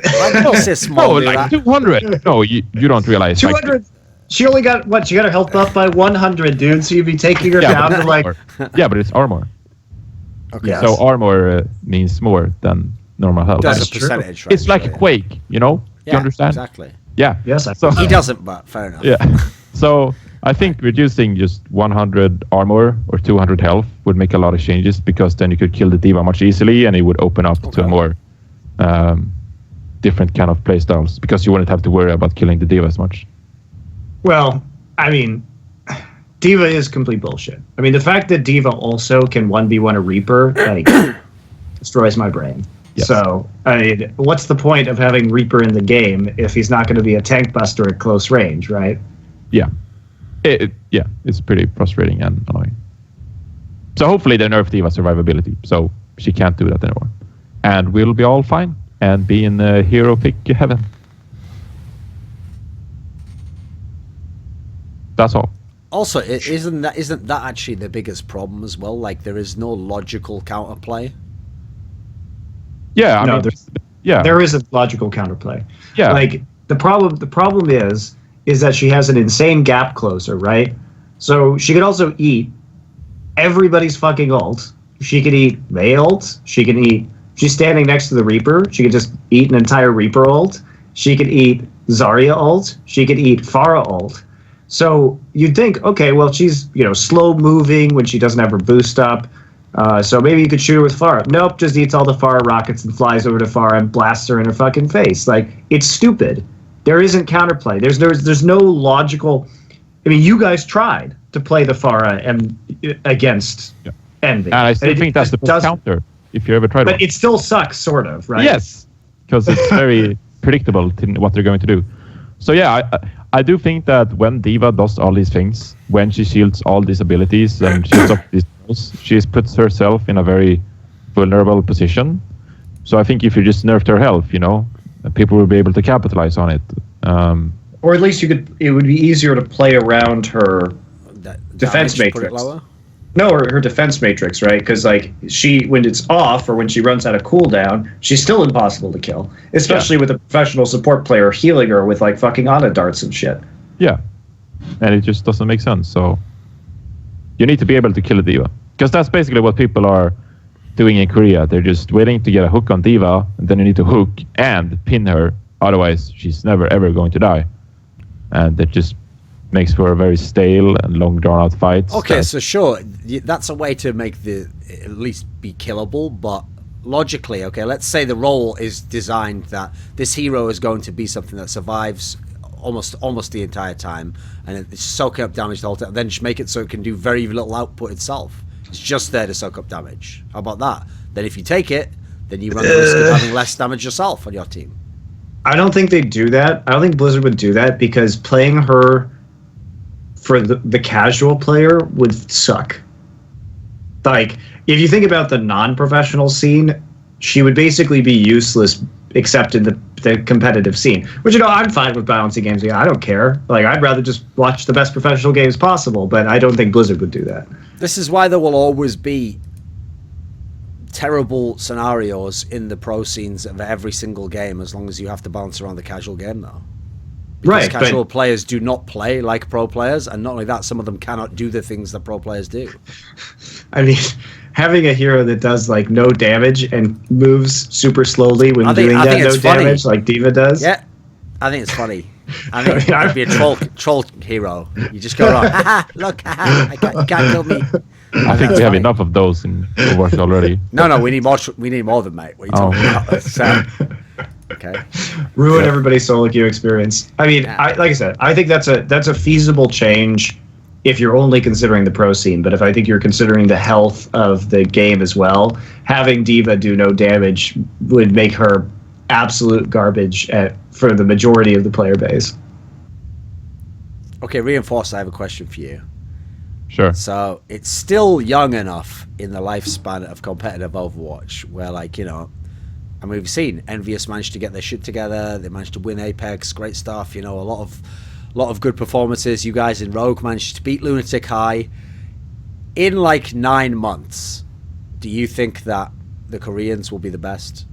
[SPEAKER 1] I don't say small.
[SPEAKER 3] No, like 200. No, you don't realize.
[SPEAKER 2] 200. Like, she only got what? She got her health buff by 100, dude. So you'd be taking her down to like.
[SPEAKER 3] Yeah, but it's armor.
[SPEAKER 2] Okay.
[SPEAKER 3] So armor means more than normal health.
[SPEAKER 1] That's a percentage, right?
[SPEAKER 3] It's like a Quake, you know?
[SPEAKER 1] Yeah,
[SPEAKER 3] you understand?
[SPEAKER 1] Exactly.
[SPEAKER 3] Yeah.
[SPEAKER 2] Yes,
[SPEAKER 3] so
[SPEAKER 1] he doesn't, but fair enough.
[SPEAKER 3] Yeah. So I think reducing just 100 armor or 200 health would make a lot of changes, because then you could kill the diva much easily, and it would open up to a more different kind of playstyles, because you wouldn't have to worry about killing the diva as much.
[SPEAKER 2] Well, I mean, diva is complete bullshit. I mean, the fact that diva also can 1v1 a Reaper, like, destroys my brain. Yes. So, I mean, what's the point of having Reaper in the game if he's not going to be a tank buster at close range, right?
[SPEAKER 3] Yeah. It's pretty frustrating and annoying. So hopefully they nerf diva survivability, so she can't do that anymore. And we'll be all fine and be in hero pick heaven. That's all.
[SPEAKER 1] Also, isn't that actually the biggest problem as well? Like, there is no logical counterplay.
[SPEAKER 3] Yeah,
[SPEAKER 2] there is a logical counterplay.
[SPEAKER 3] Yeah,
[SPEAKER 2] like the problem is that she has an insane gap closer, right? So she could also eat everybody's fucking ult. She could eat Mei ult. She can eat. She's standing next to the Reaper. She could just eat an entire Reaper ult. She could eat Zarya ult. She could eat Pharah ult. So you'd think, okay, well, she's slow moving when she doesn't have her boost up. So maybe you could shoot her with Pharah. Nope, just eats all the Pharah rockets and flies over to Pharah and blasts her in her fucking face. Like, it's stupid. There isn't counterplay. There's no logical. I mean, you guys tried to play the Pharah against Envy.
[SPEAKER 3] And I still think that's the best counter, if you ever tried
[SPEAKER 2] But
[SPEAKER 3] one.
[SPEAKER 2] it still sucks, sort of, right?
[SPEAKER 3] Yes, because it's very predictable what they're going to do. So yeah, I do think that when Diva does all these things, when she shields all these abilities and shields up these tools, she puts herself in a very vulnerable position. So I think if you just nerfed her health, people will be able to capitalize on it.
[SPEAKER 2] Or at least it would be easier to play around her defense matrix. No, her defense matrix, right? Because when it's off or when she runs out of cooldown, she's still impossible to kill. Especially with a professional support player healing her with fucking Ana darts and shit.
[SPEAKER 3] Yeah, and it just doesn't make sense. So you need to be able to kill a diva, because that's basically what people are doing in Korea. They're just waiting to get a hook on diva, and then you need to hook and pin her. Otherwise, she's never ever going to die, and that just makes for a very stale and long drawn out fight.
[SPEAKER 1] Okay, so sure, that's a way to make at least be killable, but logically, okay, let's say the role is designed that this hero is going to be something that survives almost the entire time, and it's soaking up damage the whole time. Then just make it so it can do very little output itself. It's just there to soak up damage. How about that? Then if you take it, then you run the risk of having less damage yourself on your team.
[SPEAKER 2] I don't think they'd do that. I don't think Blizzard would do that, because playing her for the casual player would suck. Like, if you think about the non-professional scene, she would basically be useless except in the competitive scene. Which, I'm fine with balancing games. I don't care. I'd rather just watch the best professional games possible, but I don't think Blizzard would do that.
[SPEAKER 1] This is why there will always be terrible scenarios in the pro scenes of every single game, as long as you have to balance around the casual game, though. Because casual players do not play like pro players, and not only that, some of them cannot do the things that pro players do. I
[SPEAKER 2] mean, having a hero that does no damage and moves super slowly when doing that no damage like Diva does.
[SPEAKER 1] Yeah, I think it's funny. I think it'd be a troll hero. You just go around, haha, look, haha, you can't kill me.
[SPEAKER 3] I think we have enough of those in Overwatch already.
[SPEAKER 1] No, we need more. We need more of them, mate. What are you talking about? Okay.
[SPEAKER 2] Ruin everybody's solo queue experience. I mean, like I said, I think that's a feasible change if you're only considering the pro scene. But if I think you're considering the health of the game as well, having Diva do no damage would make her absolute garbage for the majority of the player base.
[SPEAKER 1] Okay, Reinforced, I have a question for you.
[SPEAKER 3] Sure.
[SPEAKER 1] So it's still young enough in the lifespan of competitive Overwatch where, I mean, we've seen Envious managed to get their shit together. They managed to win Apex, great stuff. A lot of good performances. You guys in Rogue managed to beat Lunatic High. In 9 months, do you think that the Koreans will be the best?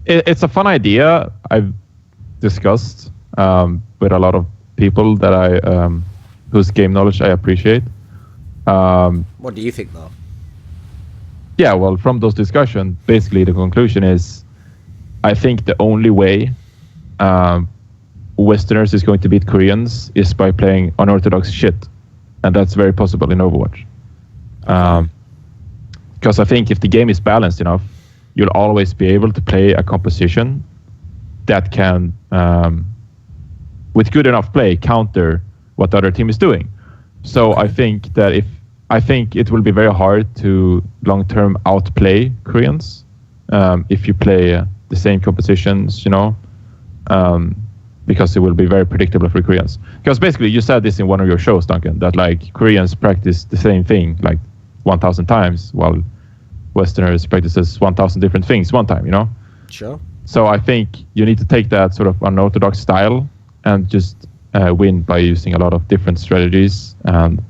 [SPEAKER 3] It's a fun idea. I've discussed with a lot of people that whose game knowledge I appreciate.
[SPEAKER 1] What do you think, though?
[SPEAKER 3] Yeah, well, from those discussions, basically the conclusion is, I think the only way Westerners is going to beat Koreans is by playing unorthodox shit, and that's very possible in Overwatch. Because I think if the game is balanced enough, you'll always be able to play a composition that can, with good enough play, counter what the other team is doing. So I think it will be very hard to long-term outplay Koreans if you play the same compositions, because it will be very predictable for Koreans. Because basically, you said this in one of your shows, Duncan, that like Koreans practice the same thing like 1,000 times, while Westerners practices 1,000 different things one time.
[SPEAKER 1] Sure.
[SPEAKER 3] So I think you need to take that sort of unorthodox style and just win by using a lot of different strategies and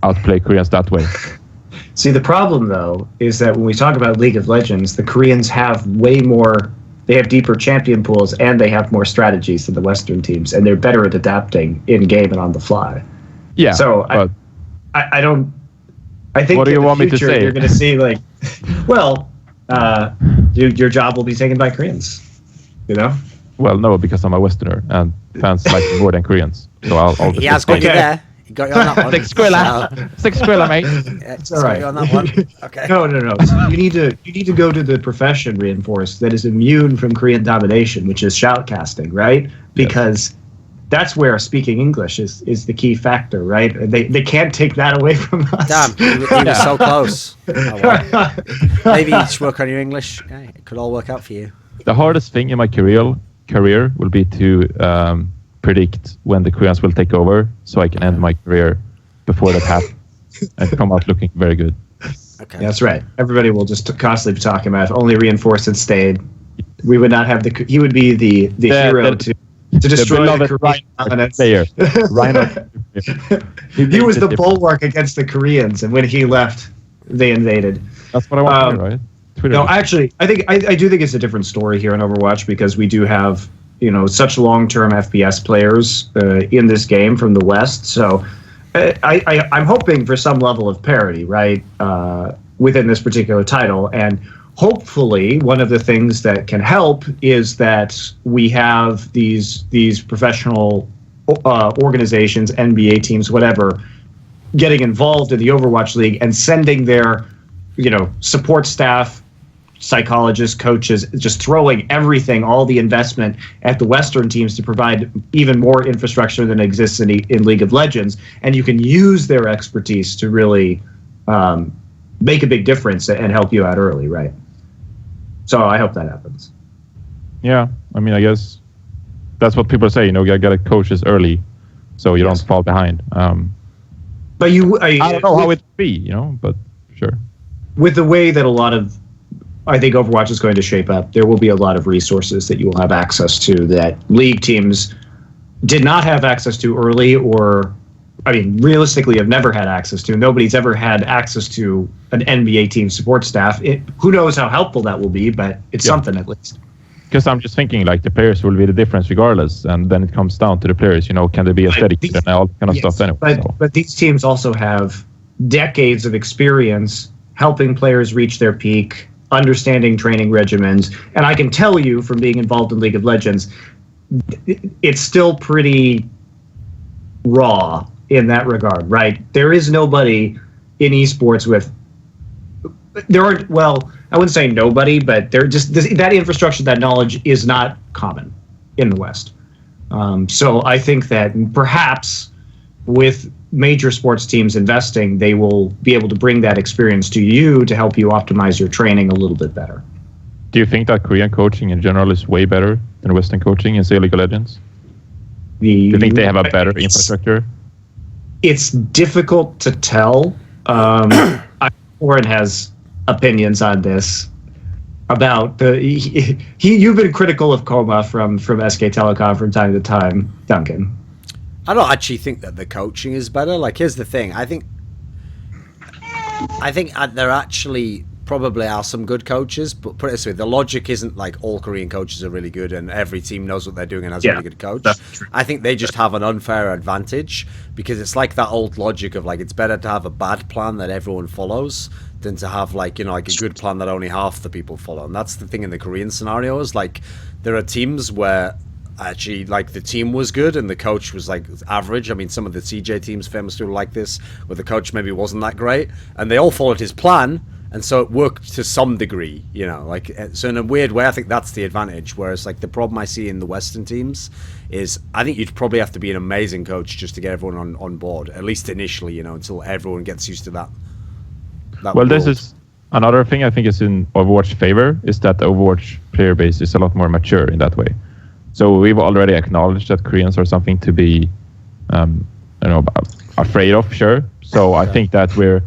[SPEAKER 3] outplay Koreans that way.
[SPEAKER 2] See, the problem, though, is that when we talk about League of Legends, the Koreans have way more, they have deeper champion pools, and they have more strategies than the Western teams, and they're better at adapting in-game and on the fly.
[SPEAKER 3] Yeah.
[SPEAKER 2] So I don't, I think
[SPEAKER 3] what do you
[SPEAKER 2] in
[SPEAKER 3] want
[SPEAKER 2] the
[SPEAKER 3] me to
[SPEAKER 2] future
[SPEAKER 3] say?
[SPEAKER 2] you're going to see, like, well, your job will be taken by Koreans,
[SPEAKER 3] Well, no, because I'm a Westerner, and fans like me more than Koreans. So I'll
[SPEAKER 1] He has got you there. He got you on that one.
[SPEAKER 3] Six squilla, mate.
[SPEAKER 1] Yeah,
[SPEAKER 2] It's all right.
[SPEAKER 1] You on that one. Okay.
[SPEAKER 2] No. So you need to go to the profession, Reinforced, that is immune from Korean domination, which is shoutcasting, right? Because that's where speaking English is the key factor, right? They can't take that away from us.
[SPEAKER 1] Damn, he was so close. Oh, well. Maybe you just work on your English. Yeah, it could all work out for you.
[SPEAKER 3] The hardest thing in my career will be to predict when the Koreans will take over, so I can end my career before that happens and come out looking very good.
[SPEAKER 1] Okay.
[SPEAKER 2] Yeah, that's right. Everybody will just constantly be talking about if only Reinforced had stayed. We would not have he would be the hero to destroy the Korean dominance.
[SPEAKER 3] Player.
[SPEAKER 2] He was the bulwark against the Koreans, and when he left, they invaded.
[SPEAKER 3] That's what I want to hear, right? Twitter.
[SPEAKER 2] No, actually, I do think it's a different story here in Overwatch because we do have such long-term FPS players in this game from the West. So I'm hoping for some level of parity, right, within this particular title. And hopefully one of the things that can help is that we have these professional organizations, NBA teams, whatever, getting involved in the Overwatch League and sending their support staff, psychologists, coaches, just throwing everything, all the investment at the Western teams to provide even more infrastructure than exists in League of Legends. And you can use their expertise to really make a big difference and help you out early, right? So I hope that happens.
[SPEAKER 3] Yeah, I mean, I guess that's what people say, you got to coach this early so you don't fall behind.
[SPEAKER 2] But I
[SPEAKER 3] don't know how it would be, but sure.
[SPEAKER 2] With the way that I think Overwatch is going to shape up, there will be a lot of resources that you will have access to that League teams did not have access to early, or, realistically have never had access to. Nobody's ever had access to an NBA team support staff. Who knows how helpful that will be, but it's something at least.
[SPEAKER 3] Because I'm just thinking, like, the players will be the difference regardless, and then it comes down to the players, can they be aesthetic and all that kind of stuff anyway.
[SPEAKER 2] But these teams also have decades of experience helping players reach their peak, understanding training regimens, and I can tell you from being involved in League of Legends, it's still pretty raw in that regard, right? There is nobody in esports I wouldn't say nobody, but that infrastructure, that knowledge is not common in the West. So I think that perhaps with major sports teams investing, they will be able to bring that experience to you to help you optimize your training a little bit better.
[SPEAKER 3] Do you think that Korean coaching in general is way better than Western coaching in, say, League of Legends? Do you think they have a better infrastructure?
[SPEAKER 2] It's difficult to tell. Warren has opinions on this about you've been critical of Coma from SK Telecom from time to time, Duncan.
[SPEAKER 1] I don't actually think that the coaching is better. Like, here's the thing. I think there actually probably are some good coaches, but put it this way, the logic isn't like all Korean coaches are really good and every team knows what they're doing and has a really good coach. I think they just have an unfair advantage because it's like that old logic of like, it's better to have a bad plan that everyone follows than to have like a good plan that only half the people follow. And that's the thing in the Korean scenarios. Like, there are teams where actually, like, the team was good and the coach was like average. I mean, some of the CJ teams famously were like this, where the coach maybe wasn't that great, and they all followed his plan, and so it worked to some degree, you know. Like, so in a weird way, I think that's the advantage. Whereas, like, the problem I see in the Western teams is, I think you'd probably have to be an amazing coach just to get everyone on board, at least initially, you know, until everyone gets used to that.
[SPEAKER 3] Well, this is another thing I think is in Overwatch favor, is that the Overwatch player base is a lot more mature in that way. So we've already acknowledged that Koreans are something to be, afraid of, sure. So I think that we'll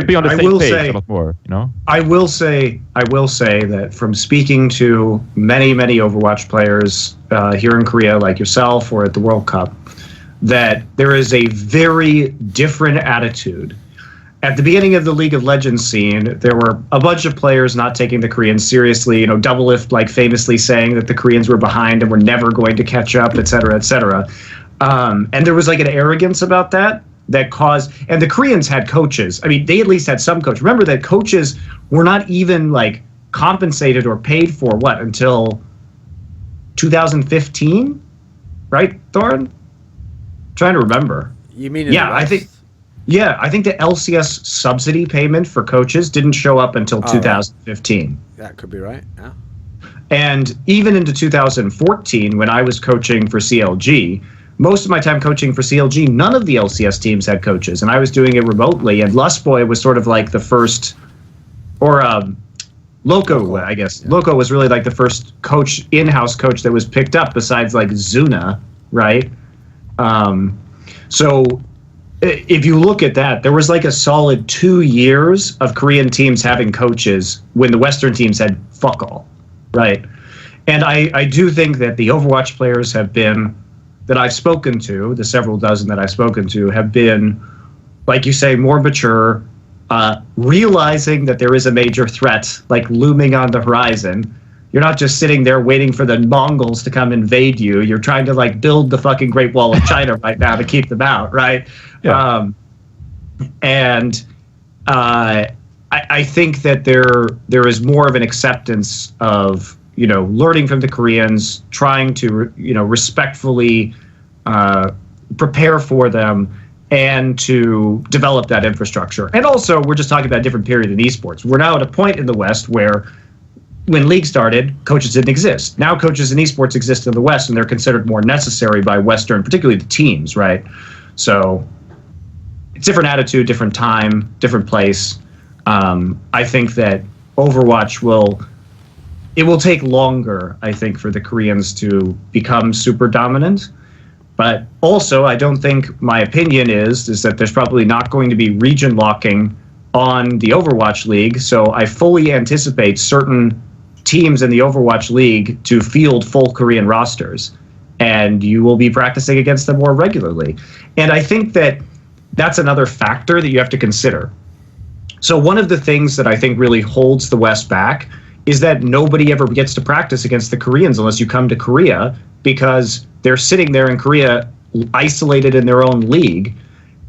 [SPEAKER 3] be on the same page a lot more, you know.
[SPEAKER 2] I will say that from speaking to many Overwatch players here in Korea, like yourself, or at the World Cup, that there is a very different attitude. At the beginning of the League of Legends scene, there were a bunch of players not taking the Koreans seriously. You know, Doublelift, like, famously saying that the Koreans were behind and were never going to catch up, et cetera, et cetera. And there was like an arrogance about that caused, and the Koreans had coaches. I mean, they at least had some coach. Remember that coaches were not even like compensated or paid for until 2015, right, Thorin? Trying to remember.
[SPEAKER 1] You mean in the West?
[SPEAKER 2] I think the LCS subsidy payment for coaches didn't show up until 2015.
[SPEAKER 1] That could be right, yeah.
[SPEAKER 2] And even into 2014, when I was coaching for CLG, most of my time coaching for CLG, none of the LCS teams had coaches, and I was doing it remotely. And Lustboy was sort of like the first, or Loco, I guess. Yeah. Loco was really like the first in-house coach that was picked up, besides like Zuna, right? So if you look at that, there was like a solid 2 years of Korean teams having coaches when the Western teams had fuck all, right? And I do think that the Overwatch players that I've spoken to, the several dozen that I've spoken to, have been, like you say, more mature, realizing that there is a major threat, like, looming on the horizon. You're not just sitting there waiting for the Mongols to come invade you. You're trying to, like, build the fucking Great Wall of China right now to keep them out, right? Yeah. I think that there is more of an acceptance of, you know, learning from the Koreans, trying to, you know, respectfully prepare for them, and to develop that infrastructure. And also, we're just talking about a different period in esports. We're now at a point in the West where, when League started, coaches didn't exist. Now coaches in esports exist in the West, and they're considered more necessary by Western, particularly the teams, right? So it's different attitude, different time, different place. I think that Overwatch will take longer, I think, for the Koreans to become super dominant. But also, I don't think, my opinion is that there's probably not going to be region locking on the Overwatch League. So I fully anticipate certain teams in the Overwatch League to field full Korean rosters, and you will be practicing against them more regularly. And I think that that's another factor that you have to consider. So one of the things that I think really holds the West back is that nobody ever gets to practice against the Koreans unless you come to Korea, because they're sitting there in Korea isolated in their own league,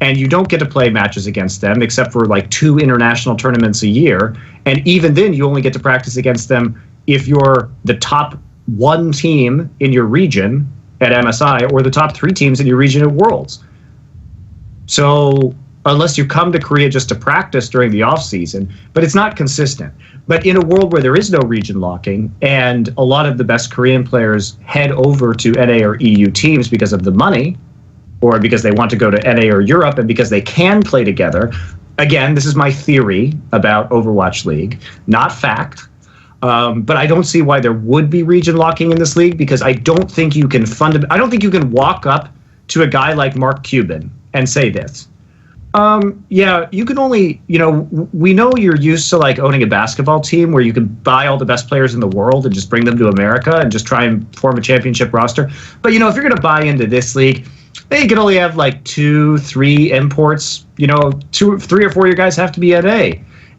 [SPEAKER 2] and you don't get to play matches against them except for like 2 international tournaments a year. And even then, you only get to practice against them if you're the top 1 team in your region at MSI or the top 3 teams in your region at Worlds. So unless you come to Korea just to practice during the off season, but it's not consistent. But in a world where there is no region locking, and a lot of the best Korean players head over to NA or EU teams because of the money, or because they want to go to NA or Europe, and because they can play together. Again, this is my theory about Overwatch League, not fact. But I don't see why there would be region locking in this league, because I don't think you can walk up to a guy like Mark Cuban and say this. Yeah, you can only, you know, we know you're used to like owning a basketball team where you can buy all the best players in the world and just bring them to America and just try and form a championship roster. But, you know, if you're going to buy into this league, you can only have like 2-3 imports, you know, 3 or 4 of your guys have to be NA.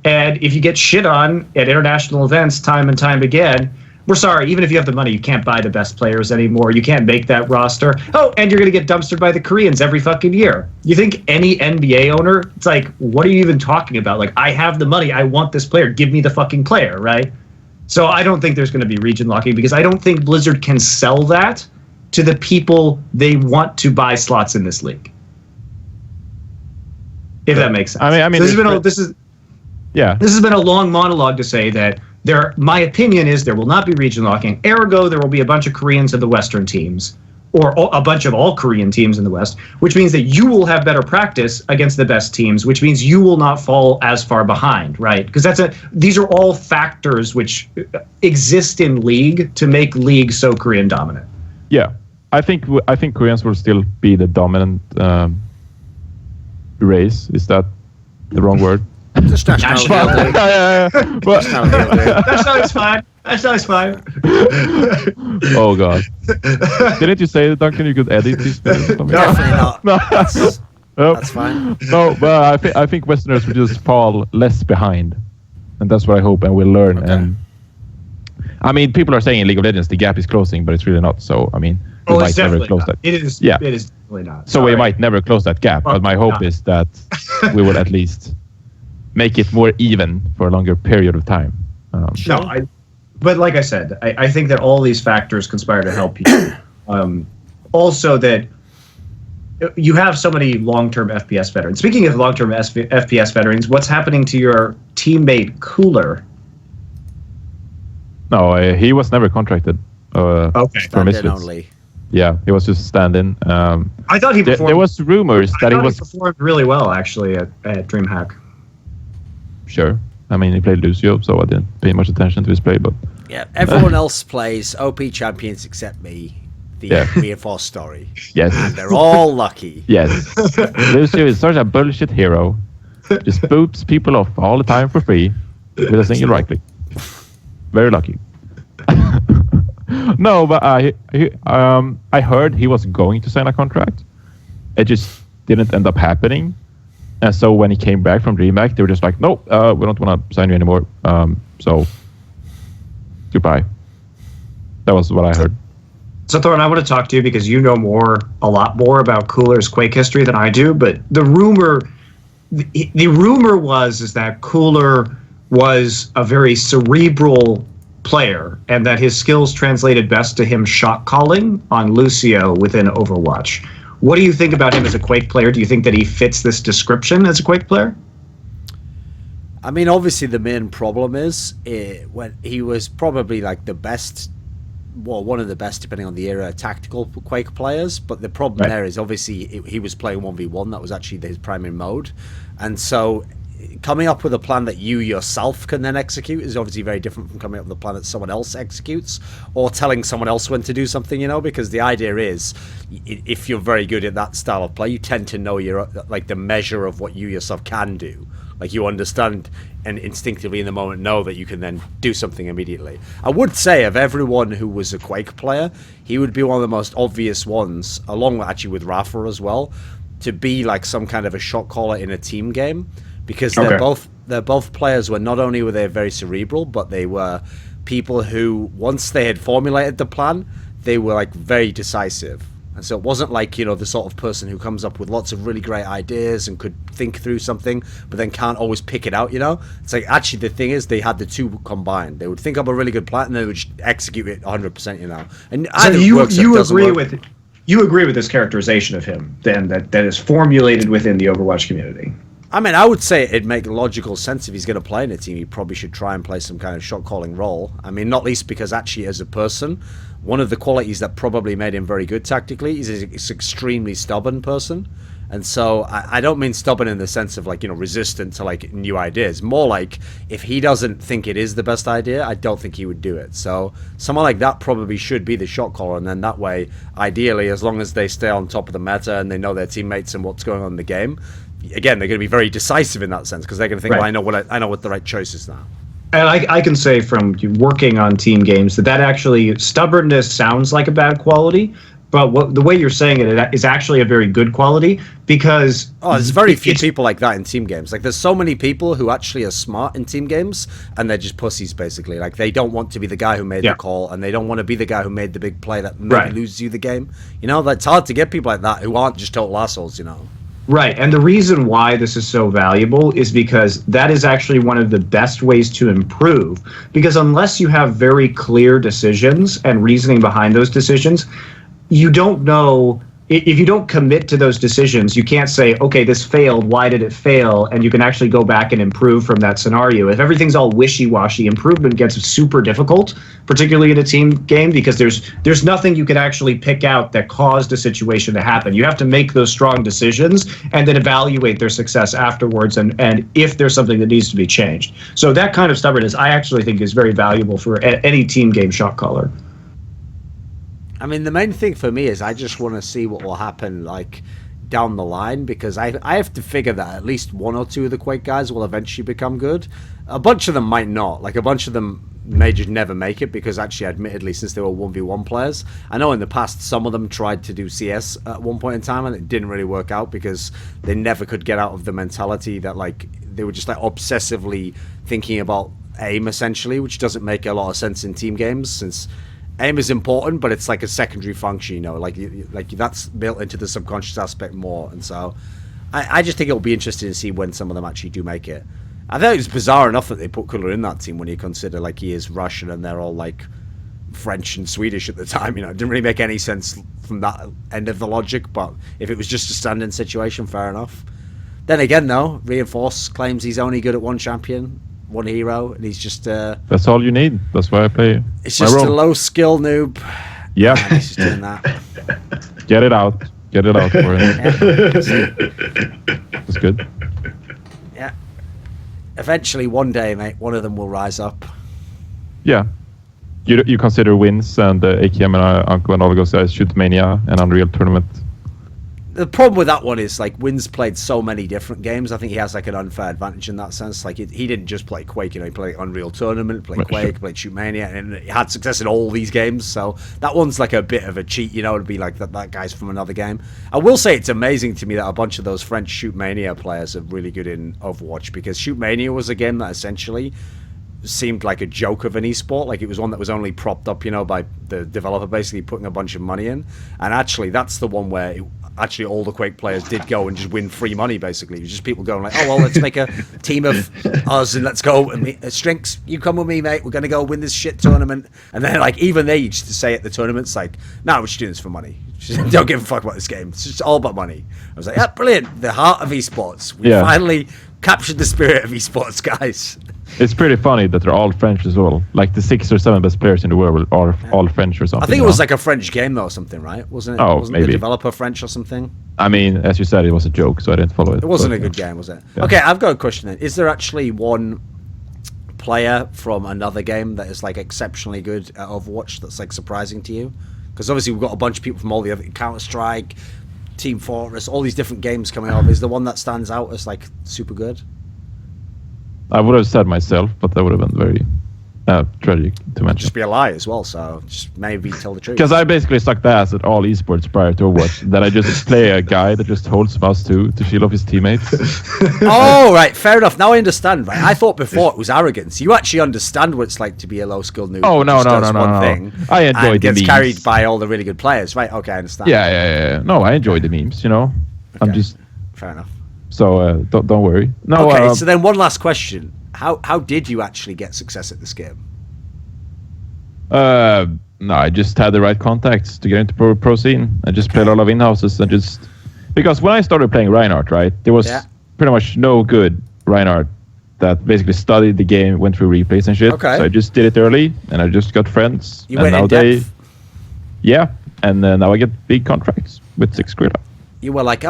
[SPEAKER 2] And if you get shit on at international events time and time again, we're sorry, even if you have the money, you can't buy the best players anymore. You can't make that roster. Oh, and you're going to get dumpstered by the Koreans every fucking year. You think any NBA owner, it's like, what are you even talking about? Like, I have the money. I want this player. Give me the fucking player, right? So I don't think there's going to be region locking because I don't think Blizzard can sell that to the people they want to buy slots in this league. If that makes sense.
[SPEAKER 3] I mean,
[SPEAKER 2] so this has been a long monologue to say that my opinion is there will not be region locking. Ergo, there will be a bunch of Koreans in the Western teams, or a bunch of all Korean teams in the West, which means that you will have better practice against the best teams, which means you will not fall as far behind, right? Because these are all factors which exist in League to make League so Korean dominant.
[SPEAKER 3] Yeah, I think Koreans will still be the dominant race. Is that the wrong word?
[SPEAKER 1] Just nationality.
[SPEAKER 2] Nationality's fine. Nationality's fine.
[SPEAKER 3] Oh God! Didn't you say that, Duncan? You could edit this?
[SPEAKER 1] Definitely not.
[SPEAKER 3] No.
[SPEAKER 1] That's fine.
[SPEAKER 3] No, but I think Westerners will just fall less behind, and that's what I hope, and we'll learn.
[SPEAKER 1] Okay.
[SPEAKER 3] And I mean, people are saying in League of Legends the gap is closing, but it's really not. So I mean, we might never close that.
[SPEAKER 2] It is.
[SPEAKER 3] Yeah.
[SPEAKER 2] It is definitely not.
[SPEAKER 3] So we might never close that gap, but my hope is that we will at least make it more even for a longer period of time.
[SPEAKER 2] But like I said, I think that all these factors conspire to help you. Also, that you have so many long-term FPS veterans. Speaking of long-term FPS veterans, what's happening to your teammate Cooler?
[SPEAKER 3] No, he was never contracted. For Misfits.
[SPEAKER 1] Only.
[SPEAKER 3] Yeah, he was just stand-in.
[SPEAKER 2] I thought he performed.
[SPEAKER 3] There was rumors that he
[SPEAKER 2] performed really well actually at DreamHack.
[SPEAKER 3] Sure. I mean, he played Lucio, so I didn't pay much attention to his play, but...
[SPEAKER 1] Yeah, everyone else plays OP champions except me, the reinforced story.
[SPEAKER 3] Yes.
[SPEAKER 1] And they're all lucky.
[SPEAKER 3] Yes. Lucio is such a bullshit hero. Just boops people off all the time for free with a single right click. Very lucky. No, but I heard he was going to sign a contract. It just didn't end up happening. And so when he came back from DreamHack, they were just like, nope, we don't want to sign you anymore. So goodbye. That was what I heard.
[SPEAKER 2] So Thorin, I want to talk to you because you know a lot more about Cooler's Quake history than I do. But the rumor is that Cooler was a very cerebral player and that his skills translated best to him shot calling on Lucio within Overwatch. What do you think about him as a Quake player? Do you think that he fits this description as a Quake player?
[SPEAKER 1] I mean, obviously the main problem is when he was probably like the best, well, one of the best depending on the era, tactical Quake players. But the problem there is obviously he was playing 1v1. That was actually his primary mode. And so coming up with a plan that you yourself can then execute is obviously very different from coming up with a plan that someone else executes or telling someone else when to do something, you know, because the idea is if you're very good at that style of play, you tend to know your like the measure of what you yourself can do. Like you understand and instinctively in the moment know that you can then do something immediately. I would say of everyone who was a Quake player, he would be one of the most obvious ones, along actually with Rafa as well, to be like some kind of a shot caller in a team game. Because they're both players where not only were they very cerebral, but they were people who, once they had formulated the plan, they were like very decisive. And so it wasn't like, you know, the sort of person who comes up with lots of really great ideas and could think through something, but then can't always pick it out, you know? It's like, actually, the thing is, they had the two combined. They would think up a really good plan, and they would execute it 100%, you know? And
[SPEAKER 2] so you agree with this characterization of him, then, that is formulated within the Overwatch community?
[SPEAKER 1] I mean, I would say it'd make logical sense if he's going to play in a team. He probably should try and play some kind of shot-calling role. I mean, not least because actually, as a person, one of the qualities that probably made him very good tactically is he's an extremely stubborn person. And so I don't mean stubborn in the sense of like, you know, resistant to like new ideas. More like if he doesn't think it is the best idea, I don't think he would do it. So someone like that probably should be the shot caller. And then that way, ideally, as long as they stay on top of the meta and they know their teammates and what's going on in the game, again, they're going to be very decisive in that sense because they're going to think, well, I know what the right choice is now.
[SPEAKER 2] And I can say from working on team games that actually stubbornness sounds like a bad quality, but the way you're saying it is actually a very good quality because
[SPEAKER 1] there's very few people like that in team games. Like there's so many people who actually are smart in team games and they're just pussies basically. Like they don't want to be the guy who made the call and they don't want to be the guy who made the big play that maybe loses you the game. You know, it's hard to get people like that who aren't just total assholes, you know.
[SPEAKER 2] Right. And the reason why this is so valuable is because that is actually one of the best ways to improve. Because unless you have very clear decisions and reasoning behind those decisions, you don't know. If you don't commit to those decisions, you can't say, okay, this failed. Why did it fail? And you can actually go back and improve from that scenario. If everything's all wishy-washy, improvement gets super difficult, particularly in a team game, because there's nothing you can actually pick out that caused a situation to happen. You have to make those strong decisions and then evaluate their success afterwards and if there's something that needs to be changed. So that kind of stubbornness, I actually think, is very valuable for any team game shot caller.
[SPEAKER 1] I mean, the main thing for me is I just want to see what will happen, like, down the line, because I have to figure that at least one or two of the Quake guys will eventually become good. A bunch of them might not. Like, a bunch of them may just never make it, because actually, admittedly, since they were 1v1 players, I know in the past some of them tried to do CS at one point in time, and it didn't really work out because they never could get out of the mentality that, like, they were just, like, obsessively thinking about aim, essentially, which doesn't make a lot of sense in team games, since aim is important, but it's like a secondary function, you know, like that's built into the subconscious aspect more. And so I just think it'll be interesting to see when some of them actually do make it. I thought it was bizarre enough that they put Colour in that team when you consider, like, he is Russian and they're all, like, French and Swedish at the time. You know, it didn't really make any sense from that end of the logic, but if it was just a stand-in situation, fair enough. Then again, though, Reinforce claims he's only good at one champion, one hero, and he's just
[SPEAKER 3] that's all you need. That's why I play.
[SPEAKER 1] It's just a low skill noob.
[SPEAKER 3] Yeah,
[SPEAKER 1] he's just doing that.
[SPEAKER 3] Get it out for him. That's good.
[SPEAKER 1] Yeah, eventually one day, mate, one of them will rise up.
[SPEAKER 3] Yeah, you consider wins and AKM and Uncle and Oligos as Shootmania and Unreal Tournament.
[SPEAKER 1] The problem with that one is, like, Wynn's played so many different games. I think he has, like, an unfair advantage in that sense. Like, he didn't just play Quake, you know, he played Unreal Tournament, played Quake, played Shootmania, and he had success in all these games. So that one's like a bit of a cheat, you know, to be like that guy's from another game. I will say it's amazing to me that a bunch of those French Shootmania players are really good in Overwatch, because Shootmania was a game that essentially seemed like a joke of an esport. Like, it was one that was only propped up, you know, by the developer basically putting a bunch of money in. And actually, that's the one where actually all the Quake players did go and just win free money, basically. It was just people going like, oh, well, let's make a team of us and let's go. And Strinks, you come with me, mate. We're going to go win this shit tournament. And then, like, even they used to say at the tournaments, like, no, we're just doing this for money. Just don't give a fuck about this game. It's just all about money. I was like, yeah, brilliant. The heart of esports. We finally captured the spirit of esports, guys.
[SPEAKER 3] It's pretty funny that they're all French as well. Like, the 6 or 7 best players in the world are all French or something.
[SPEAKER 1] I think it was like a French game, though, or something, right? Wasn't it?
[SPEAKER 3] Oh,
[SPEAKER 1] wasn't
[SPEAKER 3] maybe.
[SPEAKER 1] the developer French or something?
[SPEAKER 3] I mean, as you said, it was a joke, so I didn't follow it.
[SPEAKER 1] It wasn't a good game, was it? Yeah. Okay, I've got a question then. Is there actually one player from another game that is, like, exceptionally good at Overwatch that's, like, surprising to you? Because obviously we've got a bunch of people from all the other Counter-Strike, Team Fortress, all these different games coming out. Is there one that stands out as, like, super good?
[SPEAKER 3] I would have said myself, but that would have been very tragic to mention.
[SPEAKER 1] Just be a lie as well, so just maybe tell the truth.
[SPEAKER 3] Because I basically sucked ass at all esports prior to Overwatch. Then I just play a guy that just holds mouse 2 to shield off his teammates.
[SPEAKER 1] Oh, right, fair enough. Now I understand, right? I thought before it was arrogance. You actually understand what it's like to be a low-skilled noob.
[SPEAKER 3] Oh, no.
[SPEAKER 1] Thing
[SPEAKER 3] I enjoy the memes.
[SPEAKER 1] Gets carried by all the really good players, right? Okay, I understand.
[SPEAKER 3] Yeah. No, I enjoy the memes, you know? Okay. I'm just...
[SPEAKER 1] Fair enough.
[SPEAKER 3] So, don't worry. No.
[SPEAKER 1] Okay, so then one last question. How did you actually get success at this game?
[SPEAKER 3] No, I just had the right contacts to get into pro scene. I just played a lot of in-houses and just... Because when I started playing Reinhardt, right, there was pretty much no good Reinhardt that basically studied the game, went through replays and shit. Okay. So I just did it early, and I just got friends.
[SPEAKER 1] You went in depth?
[SPEAKER 3] Yeah, and now I get big contracts with 6 Skrilla.
[SPEAKER 1] You were like,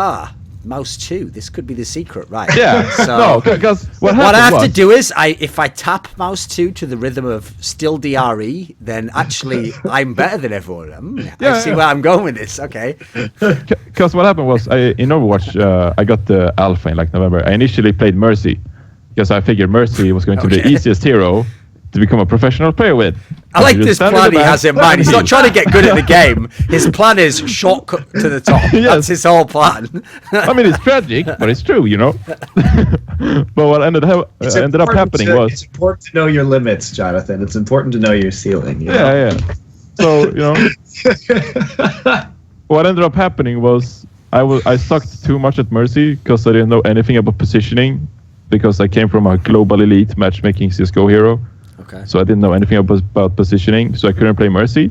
[SPEAKER 1] mouse 2, this could be the secret, right?
[SPEAKER 3] Yeah.
[SPEAKER 1] So
[SPEAKER 3] no, because what
[SPEAKER 1] I have to do is, if I tap mouse 2 to the rhythm of still DRE, then actually I'm better than everyone. I see where I'm going with this. Okay.
[SPEAKER 3] Because what happened was, in Overwatch, I got the alpha in like November. I initially played Mercy because I figured Mercy was going to be the easiest hero to become a professional player with.
[SPEAKER 1] I like this plan he has in mind. He's not trying to get good at the game. His plan is shortcut to the top. Yes. That's his whole plan.
[SPEAKER 3] I mean, it's tragic, but it's true, you know. But what ended up happening was...
[SPEAKER 2] It's important to know your limits, Jonathan. It's important to know your ceiling. You know?
[SPEAKER 3] Yeah. So, you know... what ended up happening was I sucked too much at Mercy because I didn't know anything about positioning, because I came from a global elite matchmaking CSGO hero.
[SPEAKER 1] Okay.
[SPEAKER 3] So I didn't know anything about positioning, so I couldn't play Mercy.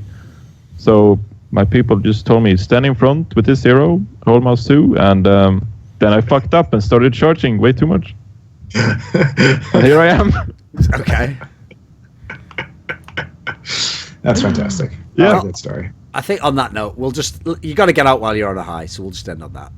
[SPEAKER 3] So my people just told me, stand in front with this hero, hold mouse 2, and then I fucked up and started charging way too much. And here I am.
[SPEAKER 1] Okay.
[SPEAKER 2] That's fantastic.
[SPEAKER 3] Yeah.
[SPEAKER 2] That's a good story.
[SPEAKER 1] I think on that note, you got to get out while you're on a high, so we'll just end on that.